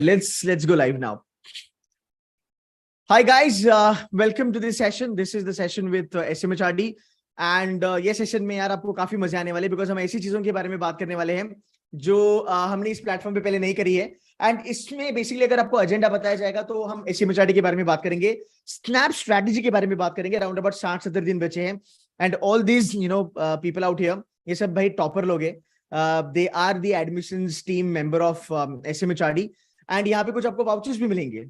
Let's go live now. Hi guys, welcome to this session. This is the session with SCMHRD and ये session में यार आपको काफी मजे आने वाले बिकॉज हम ऐसी चीजों के बारे में बात करने वाले हैं जो हमने इस प्लेटफॉर्म पे पहले नहीं करी है. एंड इसमें बेसिकली अगर आपको एजेंडा बताया जाएगा तो हम SCMHRD के बारे में बात करेंगे, स्नैप स्ट्रैटेजी के बारे में बात करेंगे. अराउंड अबाउट 60-70 दिन बचे हैं and all these people out here, ये सब भाई टॉपर लोग हैं. They are the admissions team member of SCMHRD and यहाँ पे कुछ आपको वाउचर्स भी मिलेंगे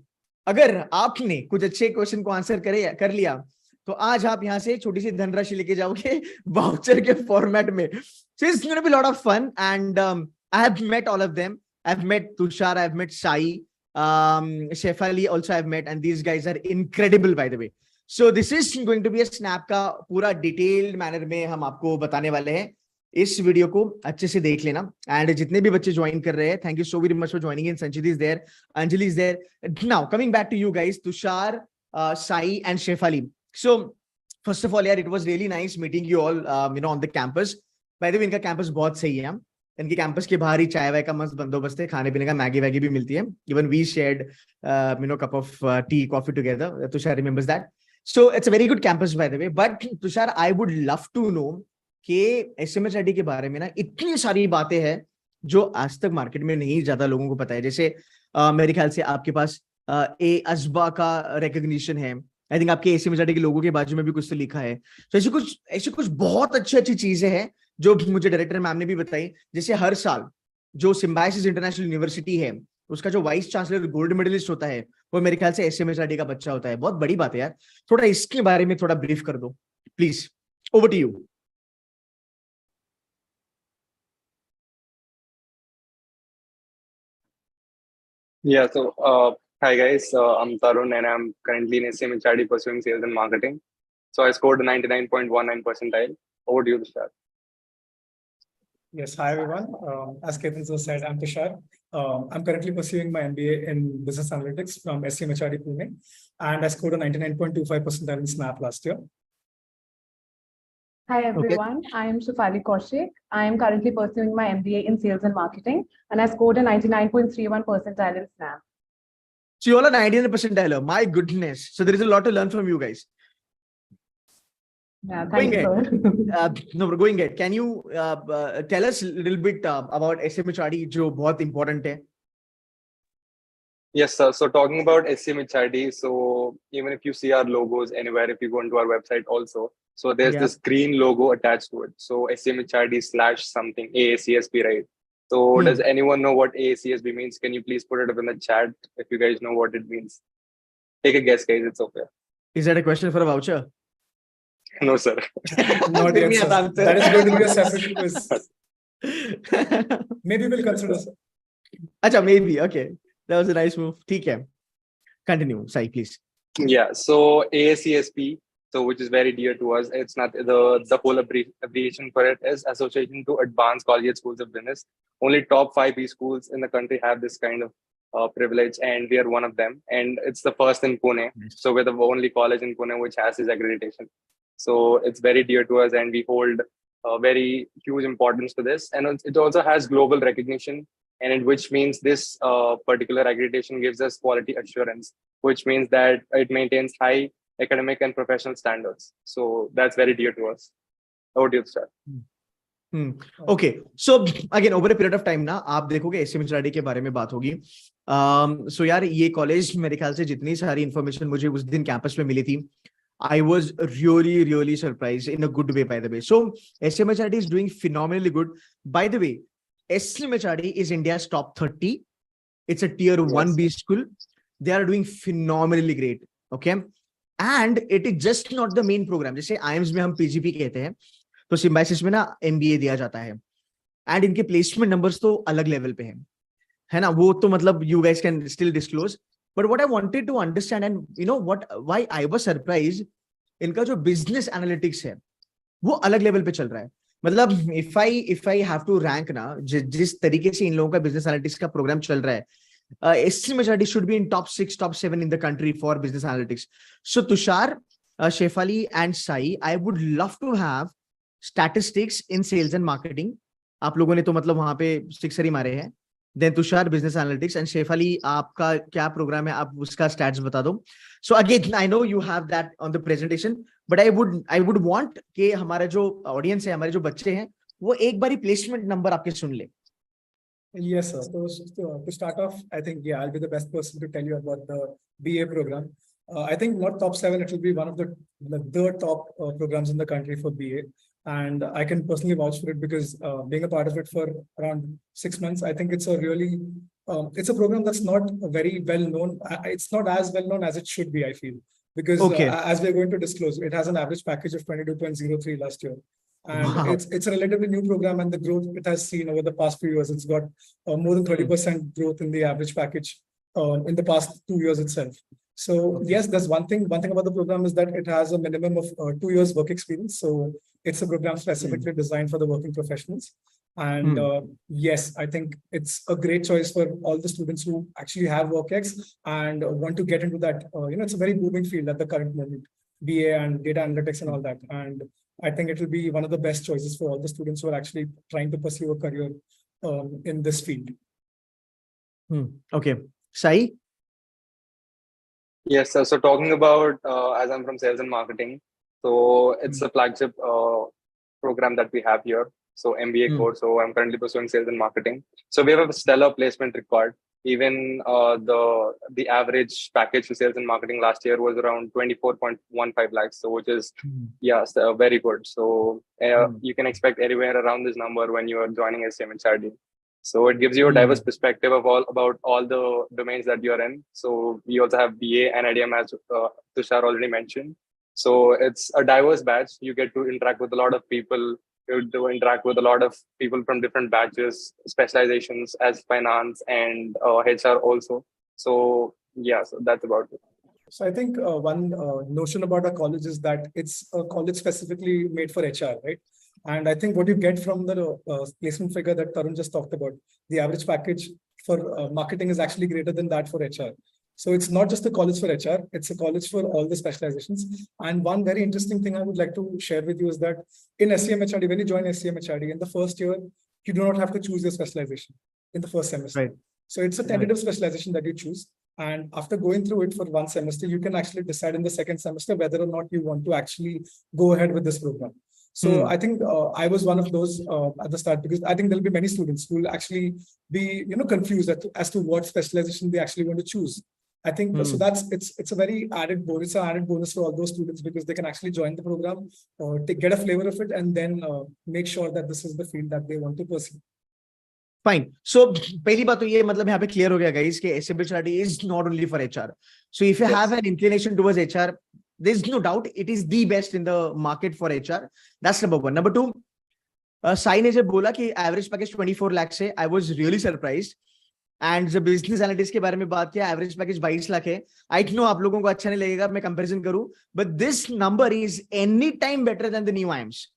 अगर आपने कुछ अच्छे क्वेश्चन को आंसर कर लिया. तो आज आप यहाँ से छोटी सी धनराशि लेके जाओगे वाउचर के फॉर्मेट में. So it's going to be a lot of fun and I have met all of them. I've met Tushar, I've met Sai, Shefali also I've met, and these guys are incredible by the way. So this is going to be a snap का पूरा detailed manner में हम आपको बताने वाले हैं. इस video को अच्छे से देख लेना एंड जितने भी बच्चे ज्वाइन कर रहे हैं, thank you so very much for joining in. Sanchit is there, Anjali is there. Now coming back to you guys, Tushar, Sai and Shefali. So first of all यार, it was really nice meeting you all on the campus. By the way इनका campus बहुत सही है. इनके campus के बाहर ही चाय वाय का मस्त बंदोबस्त है, खाने पीने का, मैगी वैगी भी मिलती है. Even we shared cup of tea coffee together. Tushar remembers that. So it's a very good campus by the way. But Tushar, I would love to know कि SCMHRD के बारे में ना इतनी सारी बातें हैं जो आज तक मार्केट में नहीं ज्यादा लोगों को पता है. जैसे मेरे ख्याल से आपके पास असबा का रिकॉग्निशन है. आई थिंक आपके SCMHRD के लोगों के बाजू में भी कुछ तो लिखा है. तो ऐसी कुछ बहुत अच्छी चीजें हैं जो मुझे डायरेक्टर मैम ने भी बताई. जैसे हर साल जो सिम्बायोसिस इंटरनेशनल यूनिवर्सिटी है उसका जो वाइस चांसलर गोल्ड मेडलिस्ट होता है वो मेरे ख्याल से SCMHRD का बच्चा होता है. बहुत बड़ी बात है यार. थोड़ा इसके बारे में थोड़ा ब्रीफ कर दो please. Over to you. Yeah, so hi guys, I'm Tarun and I'm currently in SCMHRD pursuing sales and marketing. So I scored a 99.19 percentile. Over to you, Tushar. Yes, hi everyone. As Ketan said, I'm Tushar. I'm currently pursuing my MBA in Business Analytics from SCMHRD Pune, and I scored a 99.25 percentile in SNAP last year. Hi everyone, okay. I am Shefali Kaushik. I am currently pursuing my MBA in Sales and Marketing, and I scored a 99.31 percentile in SNAP. So you all are 99 percentile. My goodness! So there is a lot to learn from you guys. Yeah, thank you, sir. No, going ahead. Can you tell us a little bit about SCMHRD, जो बहुत important है? Yes, sir. So talking about SCMHRD, so even if you see our logos anywhere, if you go into our website also, so there's this green logo attached to it. So SCMHRD/something AACSB, right? So does anyone know what AACSB means? Can you please put it up in the chat if you guys know what it means? Take a guess, guys. It's okay. Is that a question for a voucher? No, sir. Not yet, sir. That is going to be a separate quiz. Maybe we'll consider, sir. Acha, maybe. Okay. That was a nice move. ठीक है. Continue, Sai, please. Yeah. So AACSB, so which is very dear to us. It's not the whole abbreviation for it is Association to Advanced Collegiate Schools of Business. Only top 5 B schools in the country have this kind of privilege, and we are one of them. And it's the first in Pune. So we're the only college in Pune which has this accreditation. So it's very dear to us, and we hold very huge importance to this. And it also has global recognition, and which means this particular accreditation gives us quality assurance, which means that it maintains high academic and professional standards. So that's very dear to us. Over to you, sir. Okay. So again, over a period of time ना आप देखोगे SCMHRD के बारे में बात होगी. So यार ये कॉलेज मेरे ख्याल से जितनी सारी इन्फॉर्मेशन मुझे उस दिन कैंपस में मिली थी, I was really surprised in a good way, by the way. So SCMHRD is doing phenomenally good. By the way, SCMHRD is India's top 30. It's a tier 1B school. They are doing phenomenally great. Okay. And it is just not the main program. जैसे IIMS में हम PGP कहते हैं, तो symbiosis में ना MBA दिया जाता है. And इनके placement numbers तो अलग level पे हैं, है ना? वो तो मतलब you guys can still disclose. But what I wanted to understand, and why I was surprised, इनका जो business analytics है वो अलग level पे चल रहा है. मतलब if I have to rank ना, जिस तरीके से इन लोगों का business analytics का प्रोग्राम चल रहा है, SCMHRD should be in top 6, top 7 in the country for business analytics. So Tushar, Shefali and Sai, I would love to have statistics in sales and marketing. आप लोगों ने तो मतलब वहां पे 6 ही मारे हैं. then Tushar business analytics, and Shefali आपका क्या program है, आप उसका stats बता दो. So again, I know you have that on the presentation, but I would want कि हमारा जो audience है, हमारे जो बच्चे हैं, वो एक बारी placement number आपके सुन ले. Yes, sir. So to start off, I think, yeah, I'll be the best person to tell you about the BA program. I think not top 7, it will be one of the top programs in the country for BA. And I can personally vouch for it because being a part of it for around 6 months, I think it's a really, it's a program that's not very well known. It's not as well known as it should be, I feel. Because as we're going to disclose, it has an average package of 22.03 last year. And Wow. it's a relatively new program, and the growth it has seen over the past few years, it's got more than 30% growth in the average package in the past 2 years itself. So yes, there's one thing about the program is that it has a minimum of 2 years work experience. So it's a program specifically designed for the working professionals. And yes, I think it's a great choice for all the students who actually have WorkX and want to get into that. It's a very booming field at the current moment, BA and data analytics and all that. And I think it will be one of the best choices for all the students who are actually trying to pursue a career in this field. Okay. Sai? Yes, sir. So talking about, as I'm from sales and marketing, so it's a flagship program that we have here. So MBA course. So I'm currently pursuing sales and marketing. So we have a stellar placement record. Even the average package for sales and marketing last year was around 24.15 lakhs. So which is, very good. So you can expect anywhere around this number when you are joining SCMHRD. So it gives you a diverse perspective of about all the domains that you're in. So we also have BA and IDM, as Tushar already mentioned. So it's a diverse batch. You get to interact with a lot of people. You do interact with a lot of people from different batches, specializations as finance and HR also. So yeah, so that's about it. So I think one notion about a college is that it's a college specifically made for HR, right? And I think what you get from the placement figure that Tarun just talked about, the average package for marketing is actually greater than that for HR. So it's not just a college for HR, it's a college for all the specializations. And one very interesting thing I would like to share with you is that in SCMHRD, when you join SCMHRD in the first year, you do not have to choose your specialization in the first semester. Right. So it's a tentative specialization that you choose. And after going through it for one semester, you can actually decide in the second semester whether or not you want to actually go ahead with this program. So I think I was one of those at the start, because I think there'll be many students who will actually be confused as to what specialization they actually want to choose. I think so it's a very added bonus, for all those students, because they can actually join the program, get a flavor of it, and then make sure that this is the field that they want to pursue. Fine. So पहली बात तो ये मतलब यहाँ पे clear हो गया guys कि SCMHRD is not only for HR. So if you have an inclination towards HR, there's no doubt it is the best in the market for HR. That's number one. Number two, Sai ने जब बोला कि average package 24 lakhs है, I was really surprised. And जब business analytics के बारे में बात किया, average package 22 लाख है. I know आप लोगों को अच्छा नहीं लगेगा मैं comparison करूं, but this number is any time better than the new IIMs.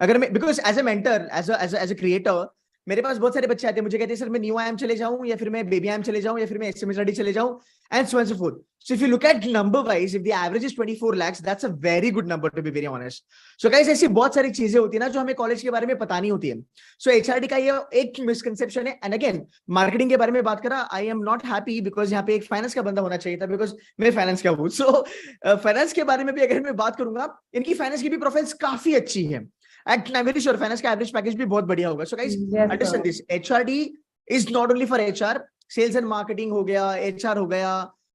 अगर मैं, because as a mentor, as a creator, मेरे पास बहुत सारे बच्चे आते हैं, मुझे कहते हैं सर मैं न्यू आईएम चले जाऊं, या फिर मैं बेबी आईएम चले जाऊं, या फिर मैं एससीएमएचआरडी चले जाऊं, and so on and so forth. So if you look at number wise, if the average is 24 lakhs, that's a very good number, to be very honest. So guys, ऐसी बहुत सारी चीजें होती है ना जो हमें कॉलेज के बारे में पता नहीं होती है. So एचआरडी का ये एक मिसकंसेप्शन है. And again, मार्केटिंग के बारे में बात करा, I am not happy because यहाँ पे एक फाइनेंस का बंदा होना चाहिए था, because मैं फाइनेंस का हूँ. So फाइनेंस के बारे में भी अगर मैं बात करूंगा, इनकी फाइनेंस की भी प्रोफाइल्स काफी अच्छी है. And I'm very sure finance का average package भी बहुत बढ़िया होगा. So guys, understand this. HRD is not only for HR. Sales and marketing हो गया, HR हो गया,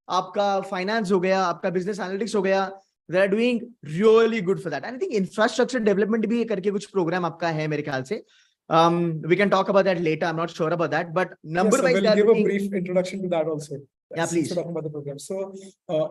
आपका finance हो गया, आपका business analytics हो गया. They are doing really good for that. And I think infrastructure development भी करके कुछ program आपका है मेरे ख्याल से. We can talk about that later. I'm not sure about that, but number wise, we'll give a brief introduction to that also. Yeah, please. Talking about the program. So,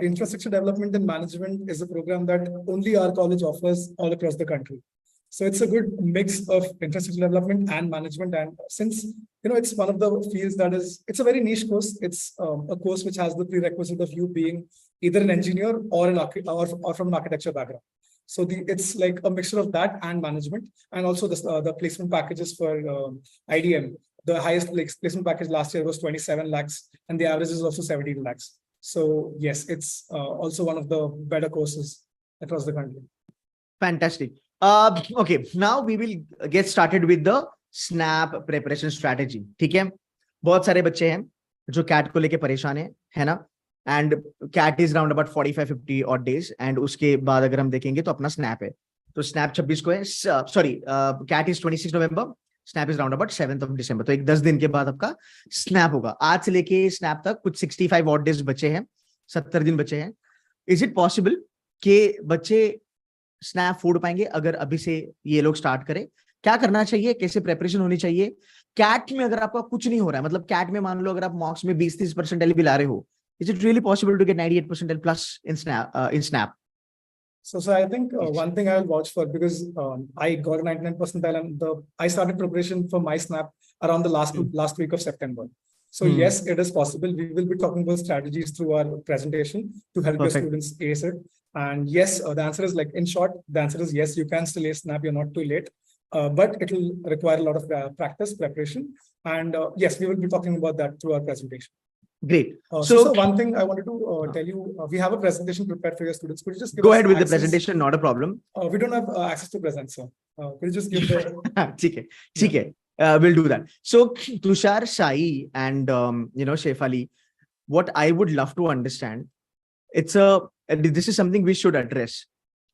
infrastructure development and management is a program that only our college offers all across the country. So it's a good mix of infrastructure development and management. And since, it's one of the fields that it's a very niche course. It's a course which has the prerequisite of you being either an engineer or or from an architecture background. So it's like a mixture of that and management, and also the placement packages for IDM. The highest placement package last year was 27 lakhs, and the average is also 17 lakhs. So yes, it's also one of the better courses across the country. Fantastic. Okay, now we will get started with the SNAP preparation strategy. ठीक है? बहुत सारे बच्चे हैं जो cat को लेके परेशान है ना, and CAT is round about 45-50 odd days, and उसके बाद अगर हम देखेंगे तो अपना स्नैप है, तो स्नैप 26 को है, sorry CAT is 26 November, SNAP is round about 7th of December, तो एक 10 दिन के बाद आपका स्नैप होगा। आज से लेके स्नैप तक कुछ 65 ऑड डेज बचे हैं, 70 दिन बचे हैं। इज इट पॉसिबल कि बच्चे स्नैप फोड़ पाएंगे अगर अभी से ये लोग स्टार्ट करें? क्या करना चाहिए, कैसे प्रेपरेशन होनी चाहिए? कैट में अगर आपका कुछ नहीं हो रहा है, मतलब कैट में मान लो अगर आप मॉक्स में 20-30 परसेंटाइल भी ला रहे हो, is it really possible to get 98 percentile plus in SNAP? So I think one thing I will vouch for, because I got 99 percentile, and I started preparation for my SNAP around the last week of September. So yes, it is possible. We will be talking about strategies through our presentation to help your students ace it. And yes, the answer is, like, in short, the answer is yes, you can still ace SNAP. You're not too late, but it will require a lot of practice, preparation. And yes, we will be talking about that through our presentation. Great. So one thing I wanted to tell you, we have a presentation prepared for your students. Could you just give go us ahead with access? the presentation, not a problem. We don't have access to present, so could you just give the... ठीक है, we'll do that. So Tushar, Sai, and Shefali, what I would love to understand, this is something we should address.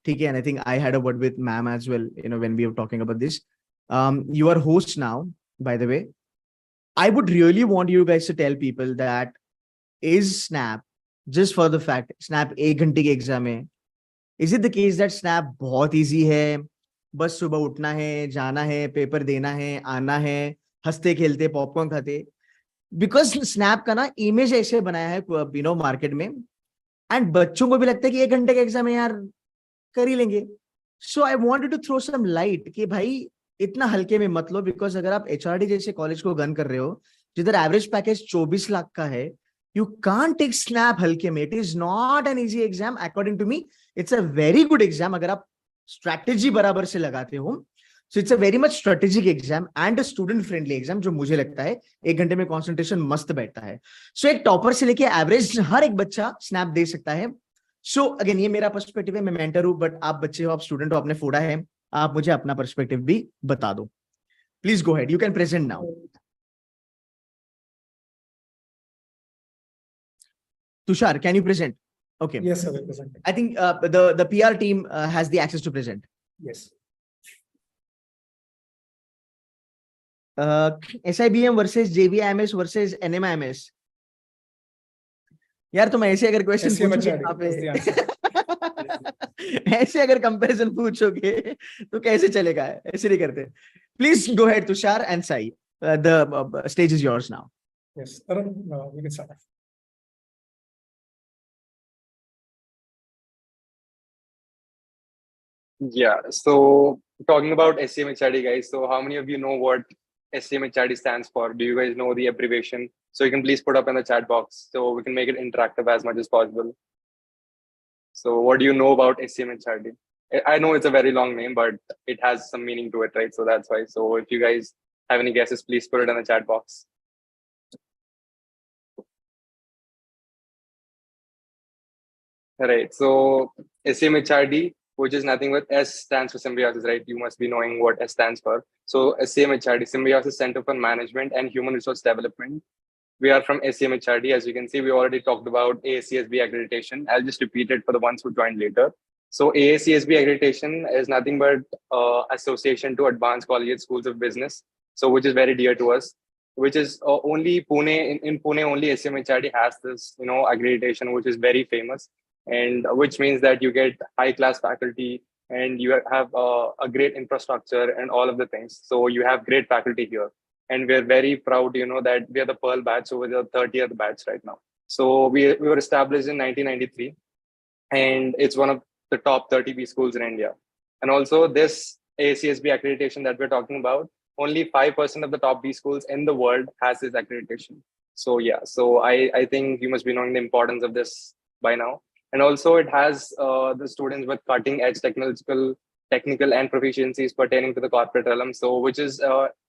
ठीक है, and I think I had a word with ma'am as well, when we were talking about this. You are hosts now, by the way. I would really want you guys to tell people that is SNAP, just for the fact SNAP 1 घंटे की exam है, is it the case that SNAP बहुत easy है, बस सुबह उठना है, जाना है, पेपर देना है, आना है, हंसते खेलते पॉपकॉर्न खाते? बिकॉज SNAP का ना इमेज ऐसे बनाया है मार्केट में, एंड बच्चों को भी लगता है कि 1 घंटे का एग्जाम है यार, कर ही लेंगे। So I wanted to throw some light कि भाई इतना हल्के में मत लो, बिकॉज अगर आप HRD जैसे कॉलेज को गन कर रहे हो जिधर एवरेज पैकेज 24 लाख का है, you can't take SNAP हल्के में. It is not an easy exam. According to me, it's a very good exam अगर आप strategy बराबर से लगाते हो. So it's a very much strategic exam and a student friendly exam, जो मुझे लगता है 1 घंटे में concentration मस्त बैठता है. So एक टॉपर से लेके एवरेज हर एक बच्चा SNAP दे सकता है. So again, ये मेरा पर्सपेक्टिव है, मैं मेंटर हूं, बट आप बच्चे हो, आप स्टूडेंट हो, आपने फोड़ा है, आप मुझे अपना पर्सपेक्टिव भी बता दो. Please go head, you can present now. Tushar, can you present? Okay. Yes, sir, we'll present. I think the PR team has the access to present. Yes. SIBM versus JVIMS versus NMIMS. यार तुम ऐसे अगर question पूछोगे, ऐसे अगर comparison पूछोगे तो कैसे चलेगा? ऐसे नहीं करते. Please go head Tushar and Sai, the stage is yours now. Yes, Arun, we can start. Yeah, so talking about SCMHRD, guys, so how many of you know what SCMHRD stands for? Do you guys know the abbreviation? So you can please put up in the chat box so we can make it interactive as much as possible. So what do you know about SCMHRD? I know it's a very long name, but it has some meaning to it, right? So that's why. So if you guys have any guesses, please put it in the chat box. All right, so SCMHRD, which is nothing but S stands for symbiosis, right? You must be knowing what S stands for. So SCMHRD, Symbiosis Center for Management and Human Resource Development. We are from SCMHRD. As you can see, we already talked about AACSB accreditation. I'll just repeat it for the ones who joined later. So AACSB accreditation is nothing but association to advanced colleges, schools of business. So which is very dear to us, which is only Pune, in Pune, only SCMHRD has this, accreditation, which is very famous. And which means that you get high class faculty and you have a great infrastructure and all of the things. So you have great faculty here, and we're very proud, that we are the Pearl batch, so we're the 30th batch right now. So we were established in 1993, and it's one of the top 30 B schools in India. And also this AACSB accreditation that we're talking about, only 5% of the top B schools in the world has this accreditation. So yeah, so I think you must be knowing the importance of this by now. And also it has the students with cutting edge technical and proficiencies pertaining to the corporate realm. So which is,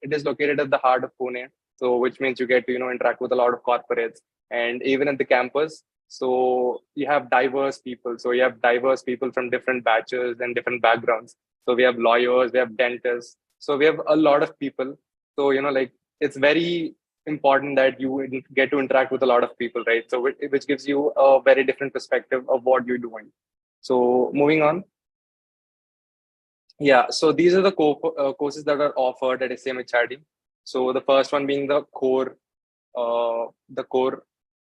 it is located at the heart of Pune. So which means you get to, interact with a lot of corporates, and even at the campus. So you have diverse people. So you have diverse people from different batches and different backgrounds. So we have lawyers, we have dentists. So we have a lot of people. So, it's very important that you get to interact with a lot of people, right? So which gives you a very different perspective of what you're doing. So moving on. Yeah, so these are the courses that are offered at SCMHRD. So the first one being the core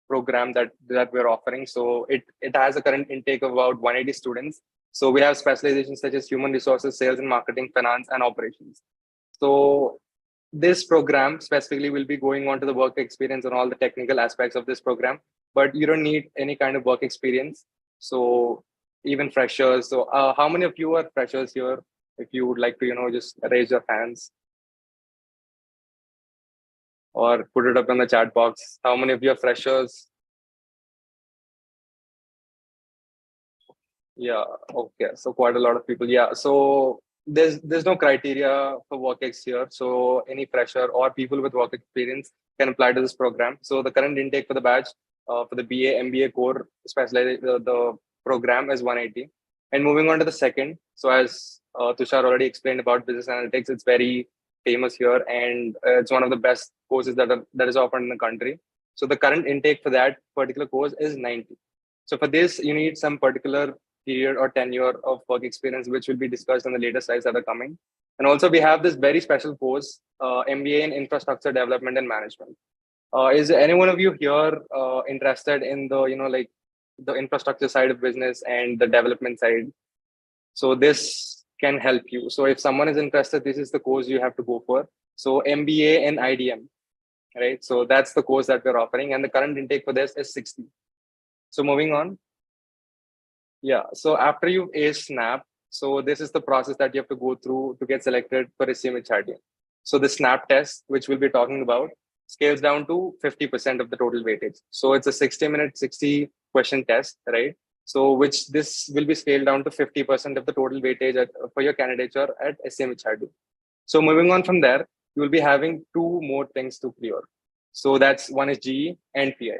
program that we're offering. So it has a current intake of about 180 students. So we have specializations such as human resources, sales and marketing, finance, and operations. So this program specifically will be going on to the work experience and all the technical aspects of this program, but you don't need any kind of work experience. So even freshers. So how many of you are freshers here? If you would like to, just raise your hands or put it up in the chat box. How many of you are freshers? Yeah, okay. So quite a lot of people. Yeah. So there's no criteria for work ex here. So any fresher or people with work experience can apply to this program. So the current intake for the batch for the BA, MBA core specialized the program is 180. And moving on to the second. So as Tushar already explained about business analytics, it's very famous here, and it's one of the best courses that is offered in the country. So the current intake for that particular course is 90. So for this, you need some particular period or tenure of work experience, which will be discussed on the later slides that are coming. And also we have this very special course, MBA in Infrastructure Development and Management. Is any one of you here interested in the, like the infrastructure side of business and the development side? So this can help you. So if someone is interested, this is the course you have to go for. So MBA in IDM, right? So that's the course that we're offering, and the current intake for this is 60. So moving on. Yeah, so after you've aced SNAP, so this is the process that you have to go through to get selected for SCMHRD. So the SNAP test, which we'll be talking about, scales down to 50% of the total weightage. So it's a 60-minute, 60-question test, right? So which this will be scaled down to 50% of the total weightage for your candidature at SCMHRD. So moving on from there, you will be having two more things to clear. So that's one is GE and PI.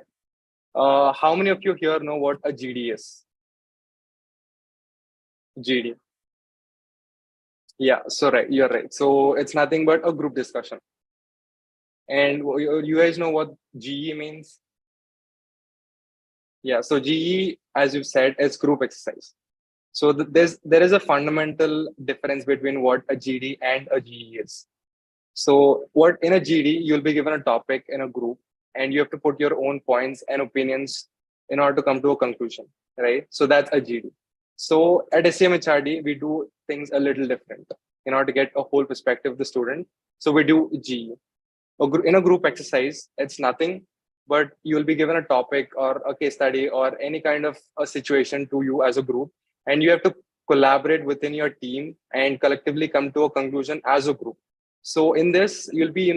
How many of you here know what a GD is? GD. Yeah, so right, you're right. So it's nothing but a group discussion. And you guys know what GE means? Yeah, so GE, as you said, is group exercise. So there is a fundamental difference between what a GD and a GE is. So what in a GD, you'll be given a topic in a group, and you have to put your own points and opinions in order to come to a conclusion, right? So that's a GD. So at SCMHRD, we do things a little different in order to get a whole perspective of the student. So we do GE. In a group exercise, it's nothing, but you'll be given a topic or a case study or any kind of a situation to you as a group, and you have to collaborate within your team and collectively come to a conclusion as a group. So in this, you'll be,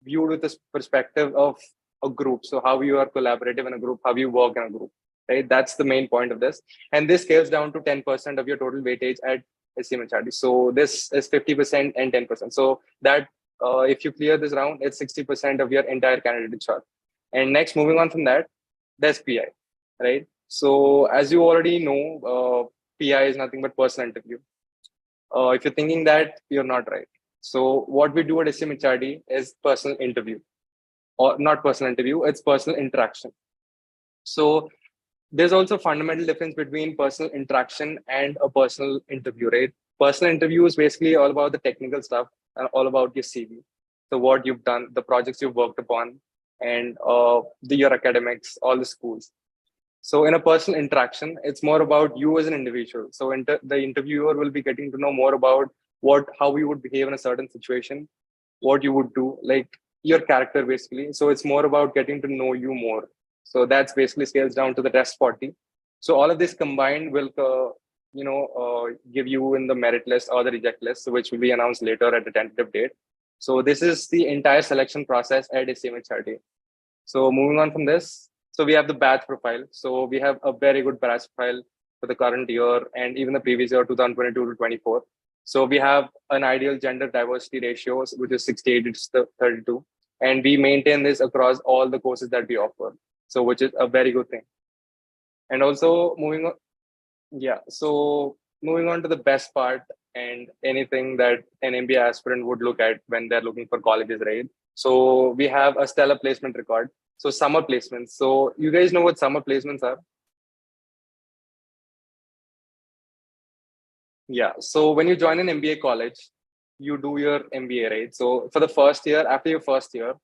viewed with this perspective of a group. So how you are collaborative in a group, how you work in a group, right? That's the main point of this. And this scales down to 10% of your total weightage at SCMHRD. So this is 50% and 10%. So that if you clear this round, it's 60% of your entire candidature. And next, moving on from that, there's PI, right? So as you already know, PI is nothing but personal interview. If you're thinking that, you're not right. So what we do at SCMHRD is personal interview, or not personal interview, it's personal interaction. So there's also a fundamental difference between personal interaction and a personal interview, right? Personal interview is basically all about the technical stuff and all about your CV. So what you've done, the projects you've worked upon, and your academics, all the schools. So in a personal interaction, it's more about you as an individual. So the interviewer will be getting to know more about how you would behave in a certain situation, what you would do, like your character basically. So it's more about getting to know you more. So that's basically scales down to the test 40. So all of this combined will, give you in the merit list or the reject list, which will be announced later at the tentative date. So this is the entire selection process at SCMHRD. So moving on from this, so we have the batch profile. So we have a very good batch profile for the current year and even the previous year, 2022 to 24. So we have an ideal gender diversity ratio, which is 68 to 32. And we maintain this across all the courses that we offer. So which is a very good thing. And also moving on. Yeah. So moving on to the best part and anything that an MBA aspirant would look at when they're looking for colleges, right? So we have a stellar placement record. So summer placements. So you guys know what summer placements are? Yeah. So when you join an MBA college, you do your MBA, right? So for the first year, after your first year,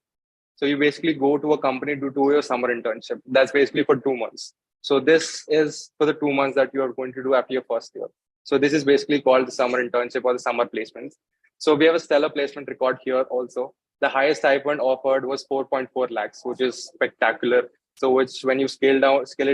so you basically go to a company to do your summer internship. That's basically for 2 months. So this is for the 2 months that you are going to do after your first year. So this is basically called the summer internship or the summer placements. So we have a stellar placement record here also. The highest stipend offered was 4.4 lakhs, which is spectacular. So which when you scale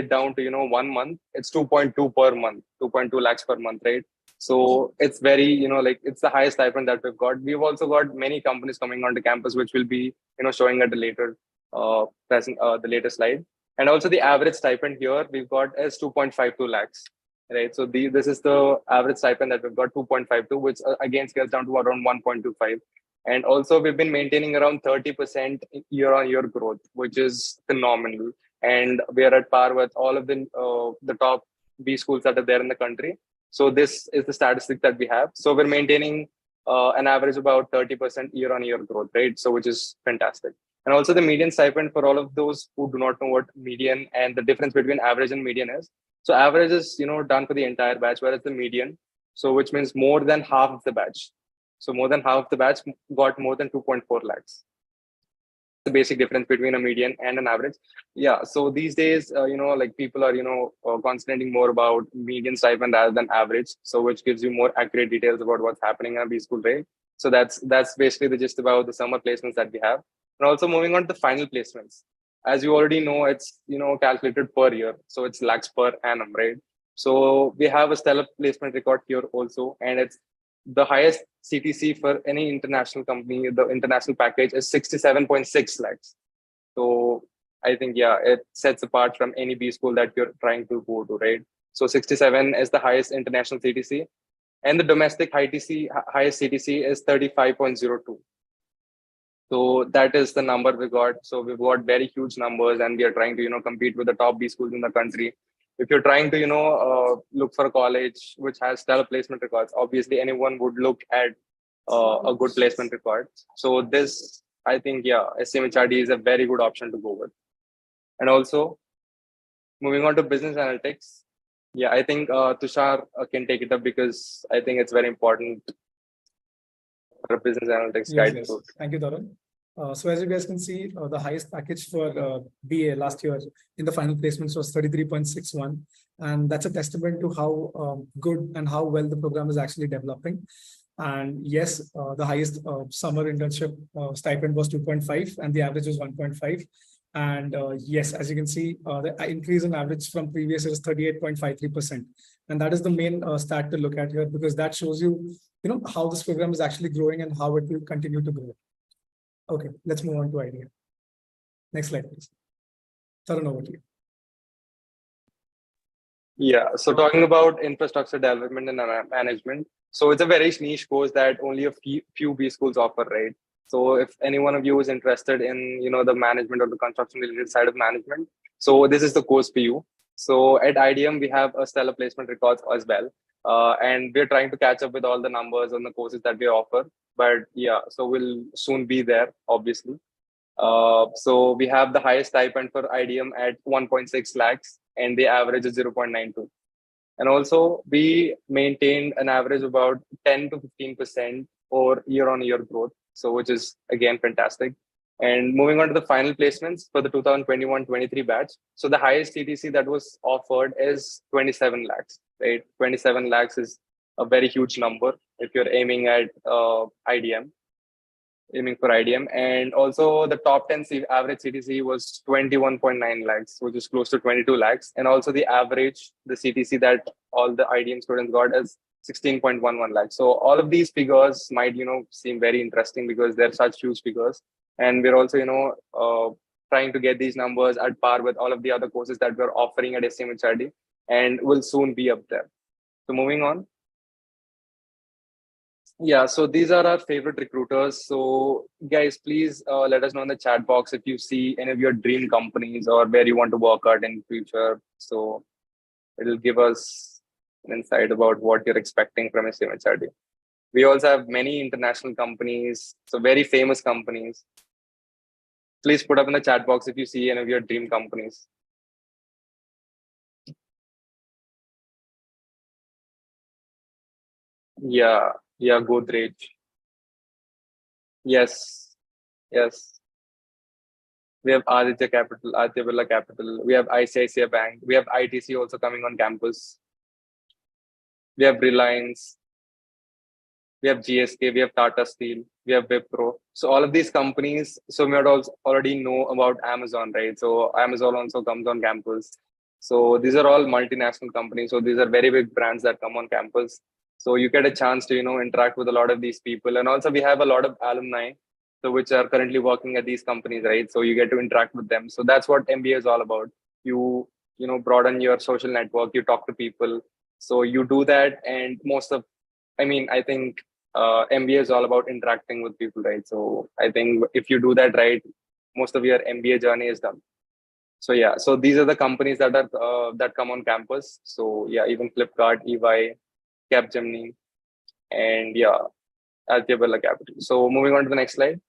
it down to 1 month, it's 2.2 per month, 2.2 lakhs per month, right? So it's very, like it's the highest stipend that we've got. We've also got many companies coming onto campus, which will be, showing at the later the later slide. And also the average stipend here we've got is 2.52 lakhs, right? So this is the average stipend that we've got, 2.52, which again scales down to around 1.25. And also we've been maintaining around 30% year-on-year growth, which is phenomenal. And we are at par with all of the top B schools that are there in the country. So this is the statistic that we have. So we're maintaining an average about 30% year-on-year growth, right? So which is fantastic. And also the median stipend, for all of those who do not know what median and the difference between average and median is. So average is, done for the entire batch, whereas the median, so which means more than half of the batch. So more than half of the batch got more than 2.4 lakhs. The basic difference between a median and an average. Yeah. So these days, like people are, concentrating more about median stipend rather than average. So which gives you more accurate details about what's happening in a B school, right? So that's basically the gist about the summer placements that we have. And also moving on to the final placements. As you already know, it's, calculated per year. So it's lakhs per annum, right? So we have a stellar placement record here also, and it's the highest CTC for any international company. The international package is 67.6 lakhs. So I think, yeah, it sets apart from any B school that you're trying to go to, right? So 67 is the highest international CTC, and the domestic highest CTC is 35.02. So that is the number we got. So we've got very huge numbers, and we are trying to, compete with the top B schools in the country. If you're trying to, look for a college which has stellar placement records, obviously anyone would look at a good placement record. So this, I think, yeah, SCMHRD is a very good option to go with. And also, moving on to business analytics. Yeah, I think Tushar can take it up, because I think it's very important for a business analytics guide. Yes. Thank you, Dharan. So as you guys can see, the highest package for BA last year in the final placements was 33.61. And that's a testament to how good and how well the program is actually developing. And yes, the highest summer internship stipend was 2.5 and the average was 1.5. And yes, as you can see, the increase in average from previous year is 38.53%. And that is the main stat to look at here, because that shows you, how this program is actually growing and how it will continue to grow. Okay, let's move on to idea. Next slide, please. Tarun, over to you. Yeah, so talking about infrastructure development and management. So it's a very niche course that only a few B schools offer, right? So if any one of you is interested in, the management or the construction related side of management, so this is the course for you. So at IDM, we have a stellar placement records as well. And we're trying to catch up with all the numbers on the courses that we offer. But yeah, so we'll soon be there, obviously. So we have the highest stipend for IDM at 1.6 lakhs, and the average is 0.92. And also we maintained an average of about 10 to 15% or year-on-year growth. So which is again fantastic. And moving on to the final placements for the 2021-23 batch. So the highest CTC that was offered is 27 lakhs, right? 27 lakhs is a very huge number if you're aiming at IDM, aiming for IDM. And also the top 10 average CTC was 21.9 lakhs, which is close to 22 lakhs. And also the average, the CTC that all the IDM students got is 16.11 lakhs. So all of these figures might, seem very interesting because they're such huge figures. And we're also, trying to get these numbers at par with all of the other courses that we're offering at SCMHRD, and will soon be up there. So moving on. Yeah, so these are our favorite recruiters. So guys, please let us know in the chat box if you see any of your dream companies or where you want to work out in future. So it'll give us an insight about what you're expecting from SCMHRD. We also have many international companies, so very famous companies. Please put up in the chat box if you see any of your dream companies. Yeah, Godrej. Yes, yes. We have Aditya Capital, Aditya Birla Capital. We have ICICI Bank. We have ITC also coming on campus. We have Reliance. We have GSK. We have Tata Steel. We have Wipro. So all of these companies. So we might also already know about Amazon, right? So Amazon also comes on campus. So these are all multinational companies. So these are very big brands that come on campus. So you get a chance to interact with a lot of these people, and also we have a lot of alumni, so which are currently working at these companies, right? So you get to interact with them. So that's what MBA is all about. You broaden your social network. You talk to people. So you do that, and I think MBA is all about interacting with people, right? So I think if you do that right, most of your MBA journey is done. So yeah, so these are the companies that are that come on campus. So yeah, even Flipkart, EY, Capgemini, and yeah, Aditya Birla Capital. So moving on to the next slide.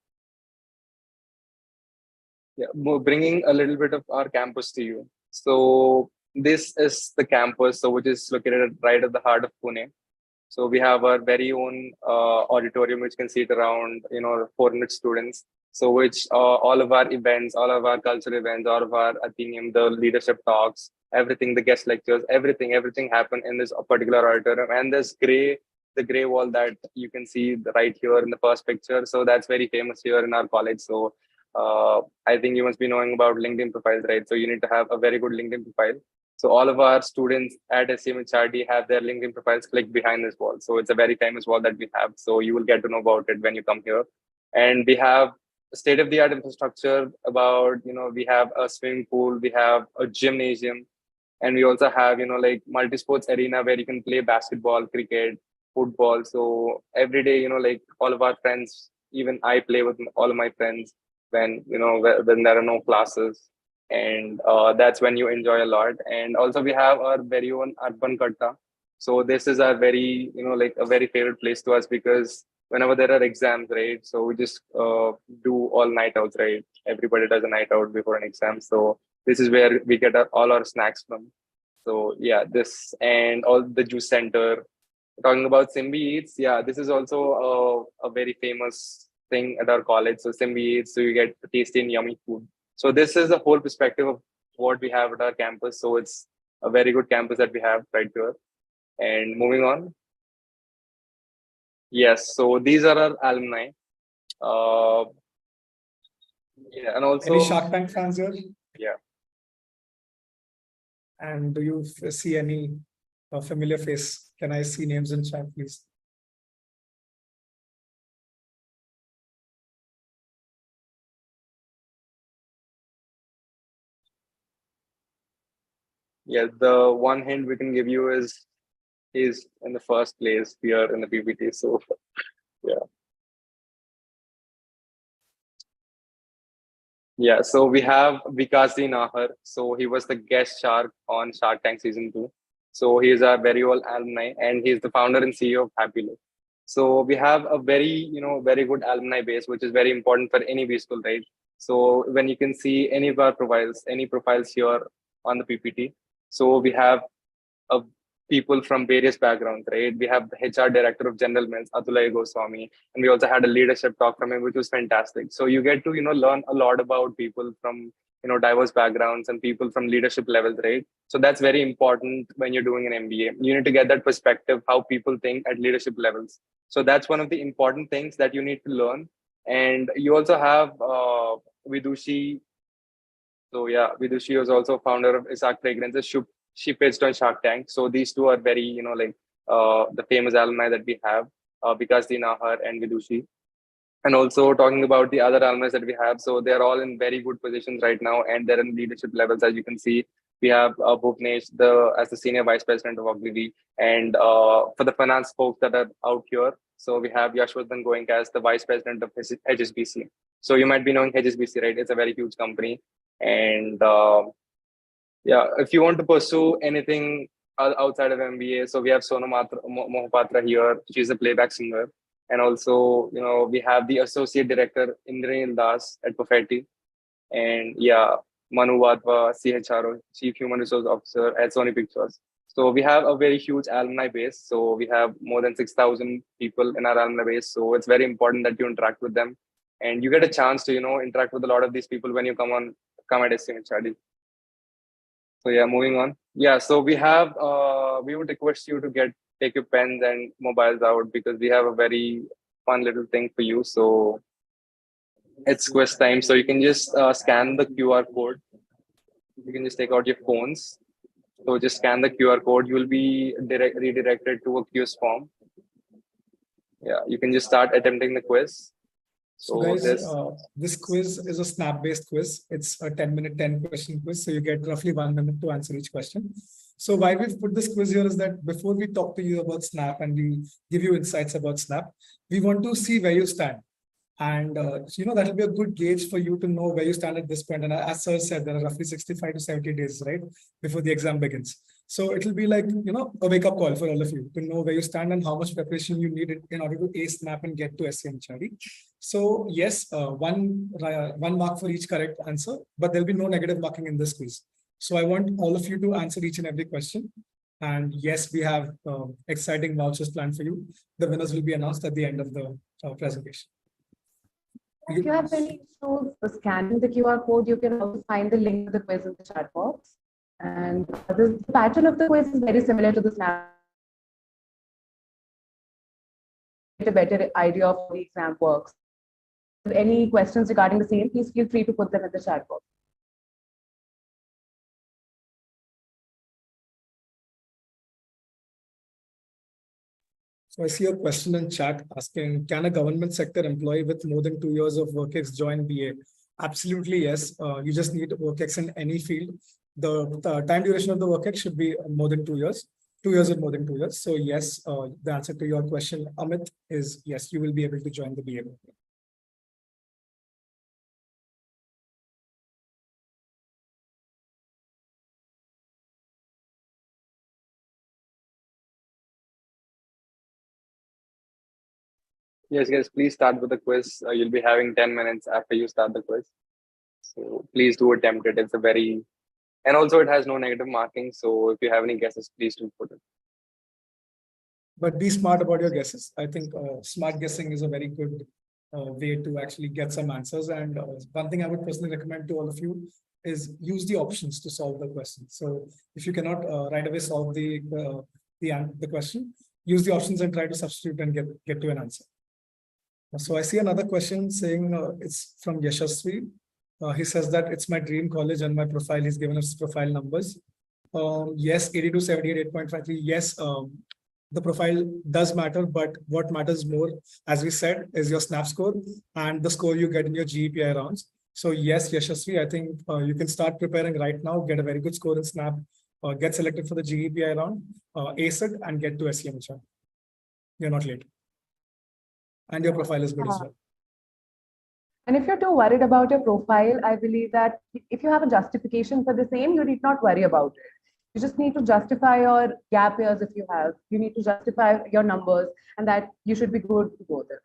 Yeah, bringing a little bit of our campus to you. So this is the campus, so which is located right at the heart of Pune. So we have our very own auditorium, which can seat around 400 students. So which all of our events, all of our cultural events, all of our Athenaeum, the leadership talks, everything, the guest lectures, everything happen in this particular auditorium. And the gray wall that you can see right here in the first picture. So that's very famous here in our college. So I think you must be knowing about LinkedIn profiles, right? So you need to have a very good LinkedIn profile. So all of our students at SCMHRD have their LinkedIn profiles clicked behind this wall. So it's a very famous wall that we have. So you will get to know about it when you come here. And we have state-of-the-art infrastructure we have a swimming pool, we have a gymnasium, and we also have, like multi-sports arena where you can play basketball, cricket, football. So every day, like all of our friends, even I play with all of my friends when there are no classes, and that's when you enjoy a lot. And also we have our very own urban katta. So this is our very like a very favorite place to us, because whenever there are exams, right, so we just do all night outs, right? Everybody does a night out before an exam. So this is where we get all our snacks from. So yeah, this and all the juice center. Talking about Simbi Eats, yeah, this is also a very famous thing at our college. So Simbi Eats, so you get tasty and yummy food. So this is the whole perspective of what we have at our campus. So it's a very good campus that we have right here. And moving on. Yes, so these are our alumni. Yeah, and also Any Shark Tank fans here? Yeah. And do you see any familiar face? Can I see names in chat, please? Yeah, the one hint we can give you is he's in the first place here in the PPT. So yeah. Yeah, so we have Vikasi Nahar. So he was the guest shark on Shark Tank season 2. So he is our very old alumni, and he's the founder and CEO of Happy Life. So we have a very, very good alumni base, which is very important for any B school, right? So when you can see any of our profiles here on the PPT. So we have people from various backgrounds, right? We have the HR director of General Mills, Atulay Goswami, and we also had a leadership talk from him, which was fantastic. So you get to, learn a lot about people from, diverse backgrounds and people from leadership levels, right? So that's very important when you're doing an MBA. You need to get that perspective, how people think at leadership levels. So that's one of the important things that you need to learn. And you also have Vidushi. So yeah, Vidushi was also founder of Isaac Fragrances. She pitched on Shark Tank. So these two are very, the famous alumni that we have, Vikas Dinahar and Vidushi. And also talking about the other alumni that we have. So they're all in very good positions right now, and they're in leadership levels. As you can see, we have Bhuvnesh as the senior vice president of Ogilvy. And for the finance folks that are out here, so we have Yashwardhan Goenka as the vice president of HSBC. So you might be knowing HSBC, right? It's a very huge company. And yeah, if you want to pursue anything outside of MBA, so we have Sonu Mohapatra here. She's a playback singer. And also, we have the associate director, Indranil Das at Buffetti. And yeah, Manu Wadhwa, CHRO, Chief Human Resource Officer at Sony Pictures. So we have a very huge alumni base. So we have more than 6,000 people in our alumni base. So it's very important that you interact with them, and you get a chance to, interact with a lot of these people when you come at SCMHRD. So yeah, moving on. Yeah, so we would request you to take your pens and mobiles out, because we have a very fun little thing for you. So it's quiz time. So you can just scan the QR code. You can just take out your phones. So just scan the QR code. You will be redirected to a quiz form. Yeah, you can just start attempting the quiz. So guys, this quiz is a snap-based quiz. It's a 10-minute, 10-question quiz. So you get roughly 1 minute to answer each question. So why we've put this quiz here is that before we talk to you about Snap and we give you insights about Snap, we want to see where you stand. And that will be a good gauge for you to know where you stand at this point. And as Sir said, there are roughly 65 to 70 days, right, before the exam begins. So it will be like, a wake-up call for all of you to know where you stand and how much preparation you need in order to ace Snap and get to SCMHRD. So yes, one mark for each correct answer, but there'll be no negative marking in this quiz. So I want all of you to answer each and every question. And yes, we have exciting vouchers planned for you. The winners will be announced at the end of the presentation. If you have any issues scanning the QR code, you can also find the link to the quiz in the chat box. And the pattern of the quiz is very similar to the Snap. Get a better idea of how the exam works. If any questions regarding the same, please feel free to put them in the chat box. So I see a question in chat asking, can a government sector employee with more than 2 years of work ex join BA? Absolutely, yes. You just need work ex in any field. The time duration of the work ex should be more than 2 years. 2 years or more than 2 years. So yes, the answer to your question, Amit, is yes, you will be able to join the BA program. Yes, guys, please start with the quiz. You'll be having 10 minutes after you start the quiz. So please do attempt it. And also it has no negative marking. So if you have any guesses, please do put it. But be smart about your guesses. I think smart guessing is a very good way to actually get some answers. And one thing I would personally recommend to all of you is use the options to solve the question. So if you cannot right away solve the question, use the options and try to substitute and get to an answer. So I see another question saying it's from Yashasvi. He says that it's my dream college and my profile. He's given us profile numbers. Yes, 82, 78, 8.53. Yes, the profile does matter, but what matters more, as we said, is your Snap score and the score you get in your GEPI rounds. So yes, Yashasvi, I think you can start preparing right now, get a very good score in Snap, get selected for the GEPI round, ace it, and get to SCMHRD. You're not late. And your profile is good as well. And if you're too worried about your profile, I believe that if you have a justification for the same, you need not worry about it. You just need to justify your gap years if you have. You need to justify your numbers, and that you should be good to go there.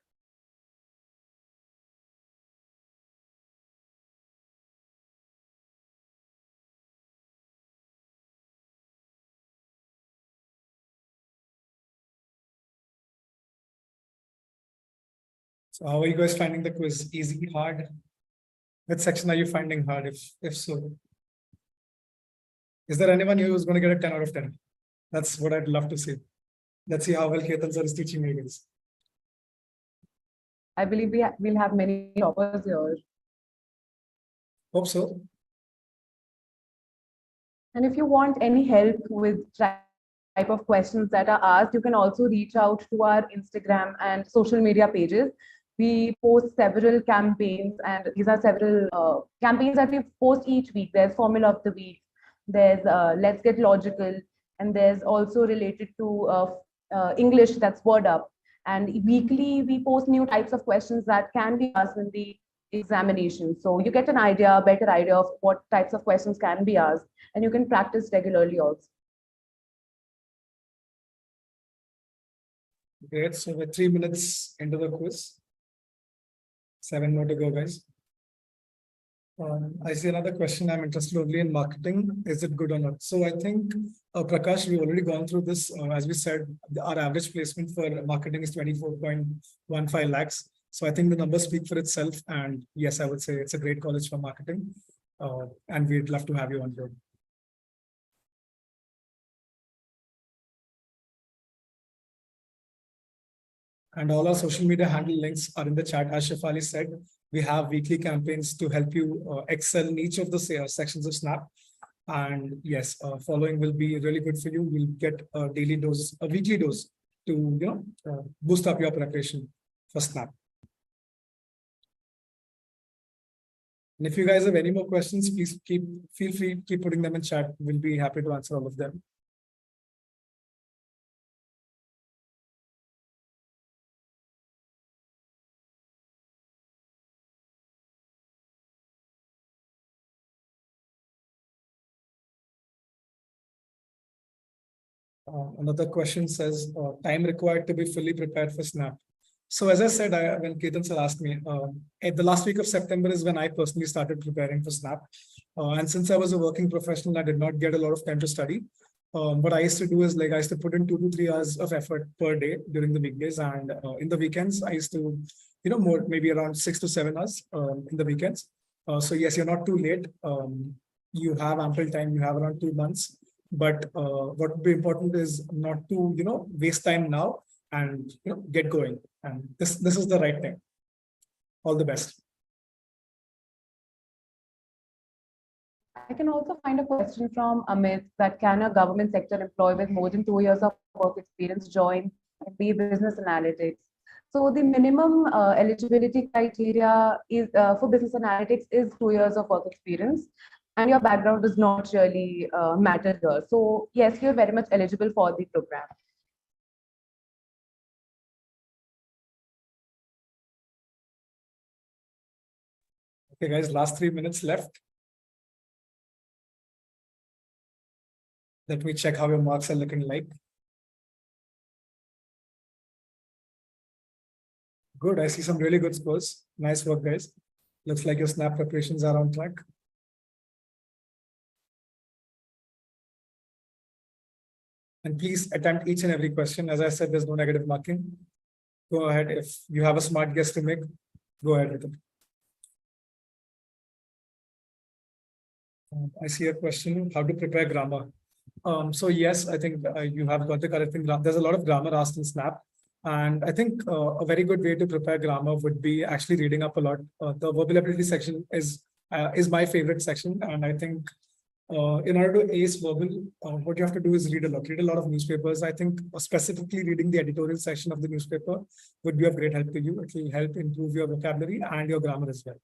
So how are you guys finding the quiz? Easy, hard? Which section are you finding hard, if so? Is there anyone here who's going to get a 10 out of 10? That's what I'd love to see. Let's see how well Ketan sir is teaching me guys. I believe we'll have many toppers here. Hope so. And if you want any help with type of questions that are asked, you can also reach out to our Instagram and social media pages. We post several campaigns, and these are several campaigns that we post each week. There's Formula of the Week, there's Let's Get Logical, and there's also related to English, that's Word Up. And weekly, we post new types of questions that can be asked in the examination. So you get an idea, a better idea of what types of questions can be asked, and you can practice regularly also. Great. So we're 3 minutes into the quiz. 7 more to go, guys. I see another question. I'm interested only in marketing. Is it good or not? So I think, Prakash, we've already gone through this. As we said, our average placement for marketing is 24.15 lakhs. So I think the numbers speak for itself. And yes, I would say it's a great college for marketing. And we'd love to have you on board. And all our social media handle links are in the chat. As Shefali said, we have weekly campaigns to help you excel in each of the sections of Snap. And yes, following will be really good for you. You'll get a daily dose, a weekly dose to boost up your preparation for Snap. And if you guys have any more questions, please feel free to keep putting them in chat. We'll be happy to answer all of them. Another question says, time required to be fully prepared for Snap. So as I said, when Ketan sir asked me, at the last week of September is when I personally started preparing for Snap. And since I was a working professional, I did not get a lot of time to study. What I used to do is I used to put in 2 to 3 hours of effort per day during the weekdays. And in the weekends, I used to, maybe around 6 to 7 hours in the weekends. So yes, you're not too late. You have ample time. You have around 2 months. But what would be important is not to, waste time now and, get going. And this is the right time. All the best. I can also find a question from Amit that can a government sector employee with more than 2 years of work experience join be business analytics? So the minimum eligibility criteria is for business analytics is 2 years of work experience. And your background does not really matter here. So yes, you're very much eligible for the program. Okay, guys, last 3 minutes left. Let me check how your marks are looking like. Good, I see some really good scores. Nice work, guys. Looks like your Snap preparations are on track. And please attempt each and every question. As I said, there's no negative marking. Go ahead. If you have a smart guess to make, go ahead with it. I see a question, how to prepare grammar. So yes, I think you have got the correct thing. There's a lot of grammar asked in Snap. And I think a very good way to prepare grammar would be actually reading up a lot. The verbal section is my favorite section. And I think in order to ace verbal, what you have to do is read a lot of newspapers. I think specifically reading the editorial section of the newspaper would be of great help to you. It will help improve your vocabulary and your grammar as well.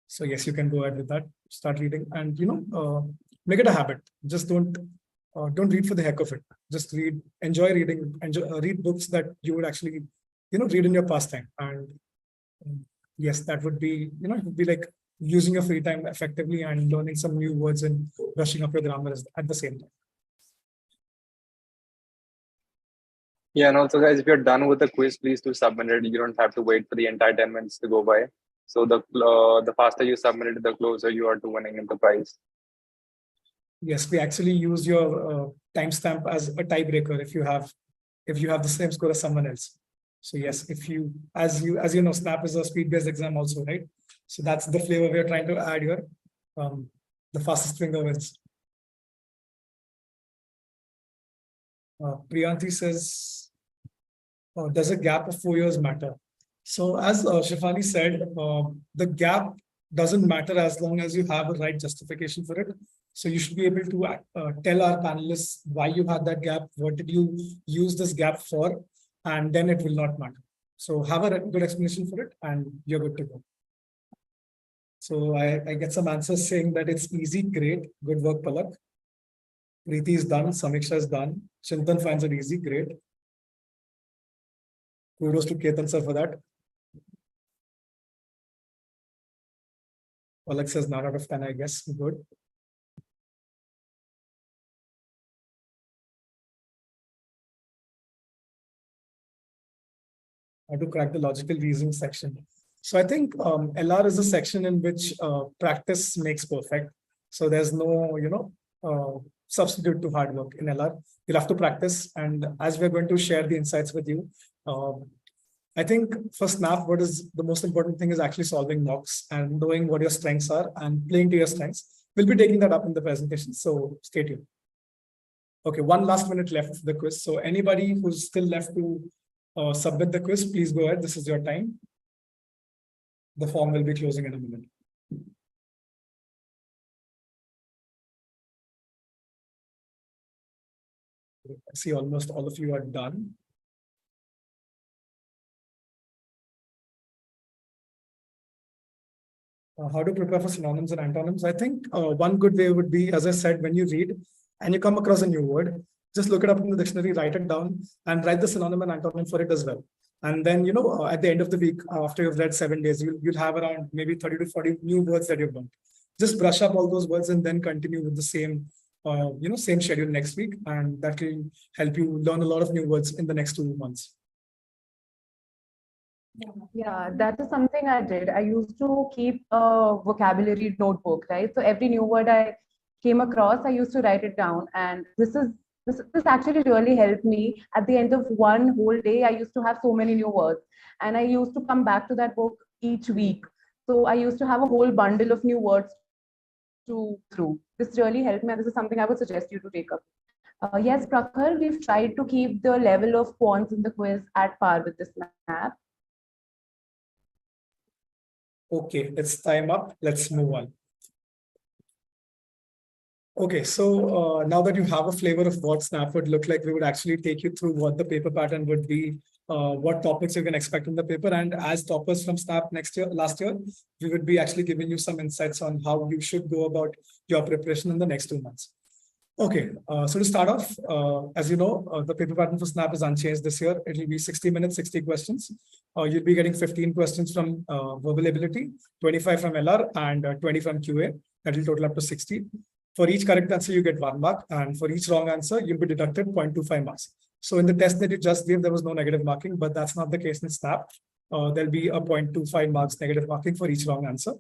So yes, you can go ahead with that. Start reading and, make it a habit. Just don't read for the heck of it. Just read, enjoy reading, read books that you would actually, read in your pastime. And yes, that would be, it would be like using your free time effectively and learning some new words and brushing up your grammar at the same time. Yeah, and also guys, if you're done with the quiz, please do submit it. You don't have to wait for the entire 10 minutes to go by. So the faster you submit it, the closer you are to winning the prize. Yes, we actually use your timestamp as a tiebreaker if you have the same score as someone else. So yes, if you, as you know, Snap is a speed-based exam also, right? So that's the flavor we're trying to add here. The fastest finger wins. Priyanti says, does a gap of 4 years matter? So as Shefali said, the gap doesn't matter as long as you have a right justification for it. So you should be able to tell our panelists why you had that gap, what did you use this gap for, and then it will not matter. So have a good explanation for it and you're good to go. So I get some answers saying that it's easy, great, good work, Palak. Preeti is done, Samiksha is done, Chintan finds it easy, great. Kudos to Ketan sir for that. Palak says 9 out of 10, I guess, good. How to crack the logical reasoning section. So I think LR is a section in which practice makes perfect. So there's no, substitute to hard work in LR. You'll have to practice. And as we're going to share the insights with you, I think for Snap, what is the most important thing is actually solving mocks and knowing what your strengths are and playing to your strengths. We'll be taking that up in the presentation. So stay tuned. Okay, 1 last minute left for the quiz. So anybody who's still left to submit the quiz, please go ahead. This is your time. The form will be closing in a minute. I see almost all of you are done. How to prepare for synonyms and antonyms? I think one good way would be, as I said, when you read and you come across a new word, just look it up in the dictionary, write it down, and write the synonym and antonym for it as well. And then, at the end of the week, after you've read 7 days, you'll have around maybe 30 to 40 new words that you've learned. Just brush up all those words and then continue with the same, same schedule next week. And that will help you learn a lot of new words in the next 2 months. Yeah, that is something I did. I used to keep a vocabulary notebook, right? So every new word I came across, I used to write it down. And this actually really helped me. At the end of one whole day, I used to have so many new words. And I used to come back to that book each week. So I used to have a whole bundle of new words to through. This really helped me. And this is something I would suggest you to take up. Yes, Prakhar, we've tried to keep the level of quants in the quiz at par with this map. Okay, it's time up. Let's move on. Okay, so now that you have a flavor of what Snap would look like, we would actually take you through what the paper pattern would be, what topics you can expect in the paper. And as toppers from Snap last year, we would be actually giving you some insights on how you should go about your preparation in the next 2 months. Okay, so to start off, as you know, the paper pattern for Snap is unchanged this year. It will be 60 minutes, 60 questions. You'll be getting 15 questions from verbal ability, 25 from LR, and 20 from QA. That will total up to 60. For each correct answer, you get 1 mark. And for each wrong answer, you'll be deducted 0.25 marks. So in the test that you just gave, there was no negative marking, but that's not the case in Snap. There'll be a 0.25 marks negative marking for each wrong answer.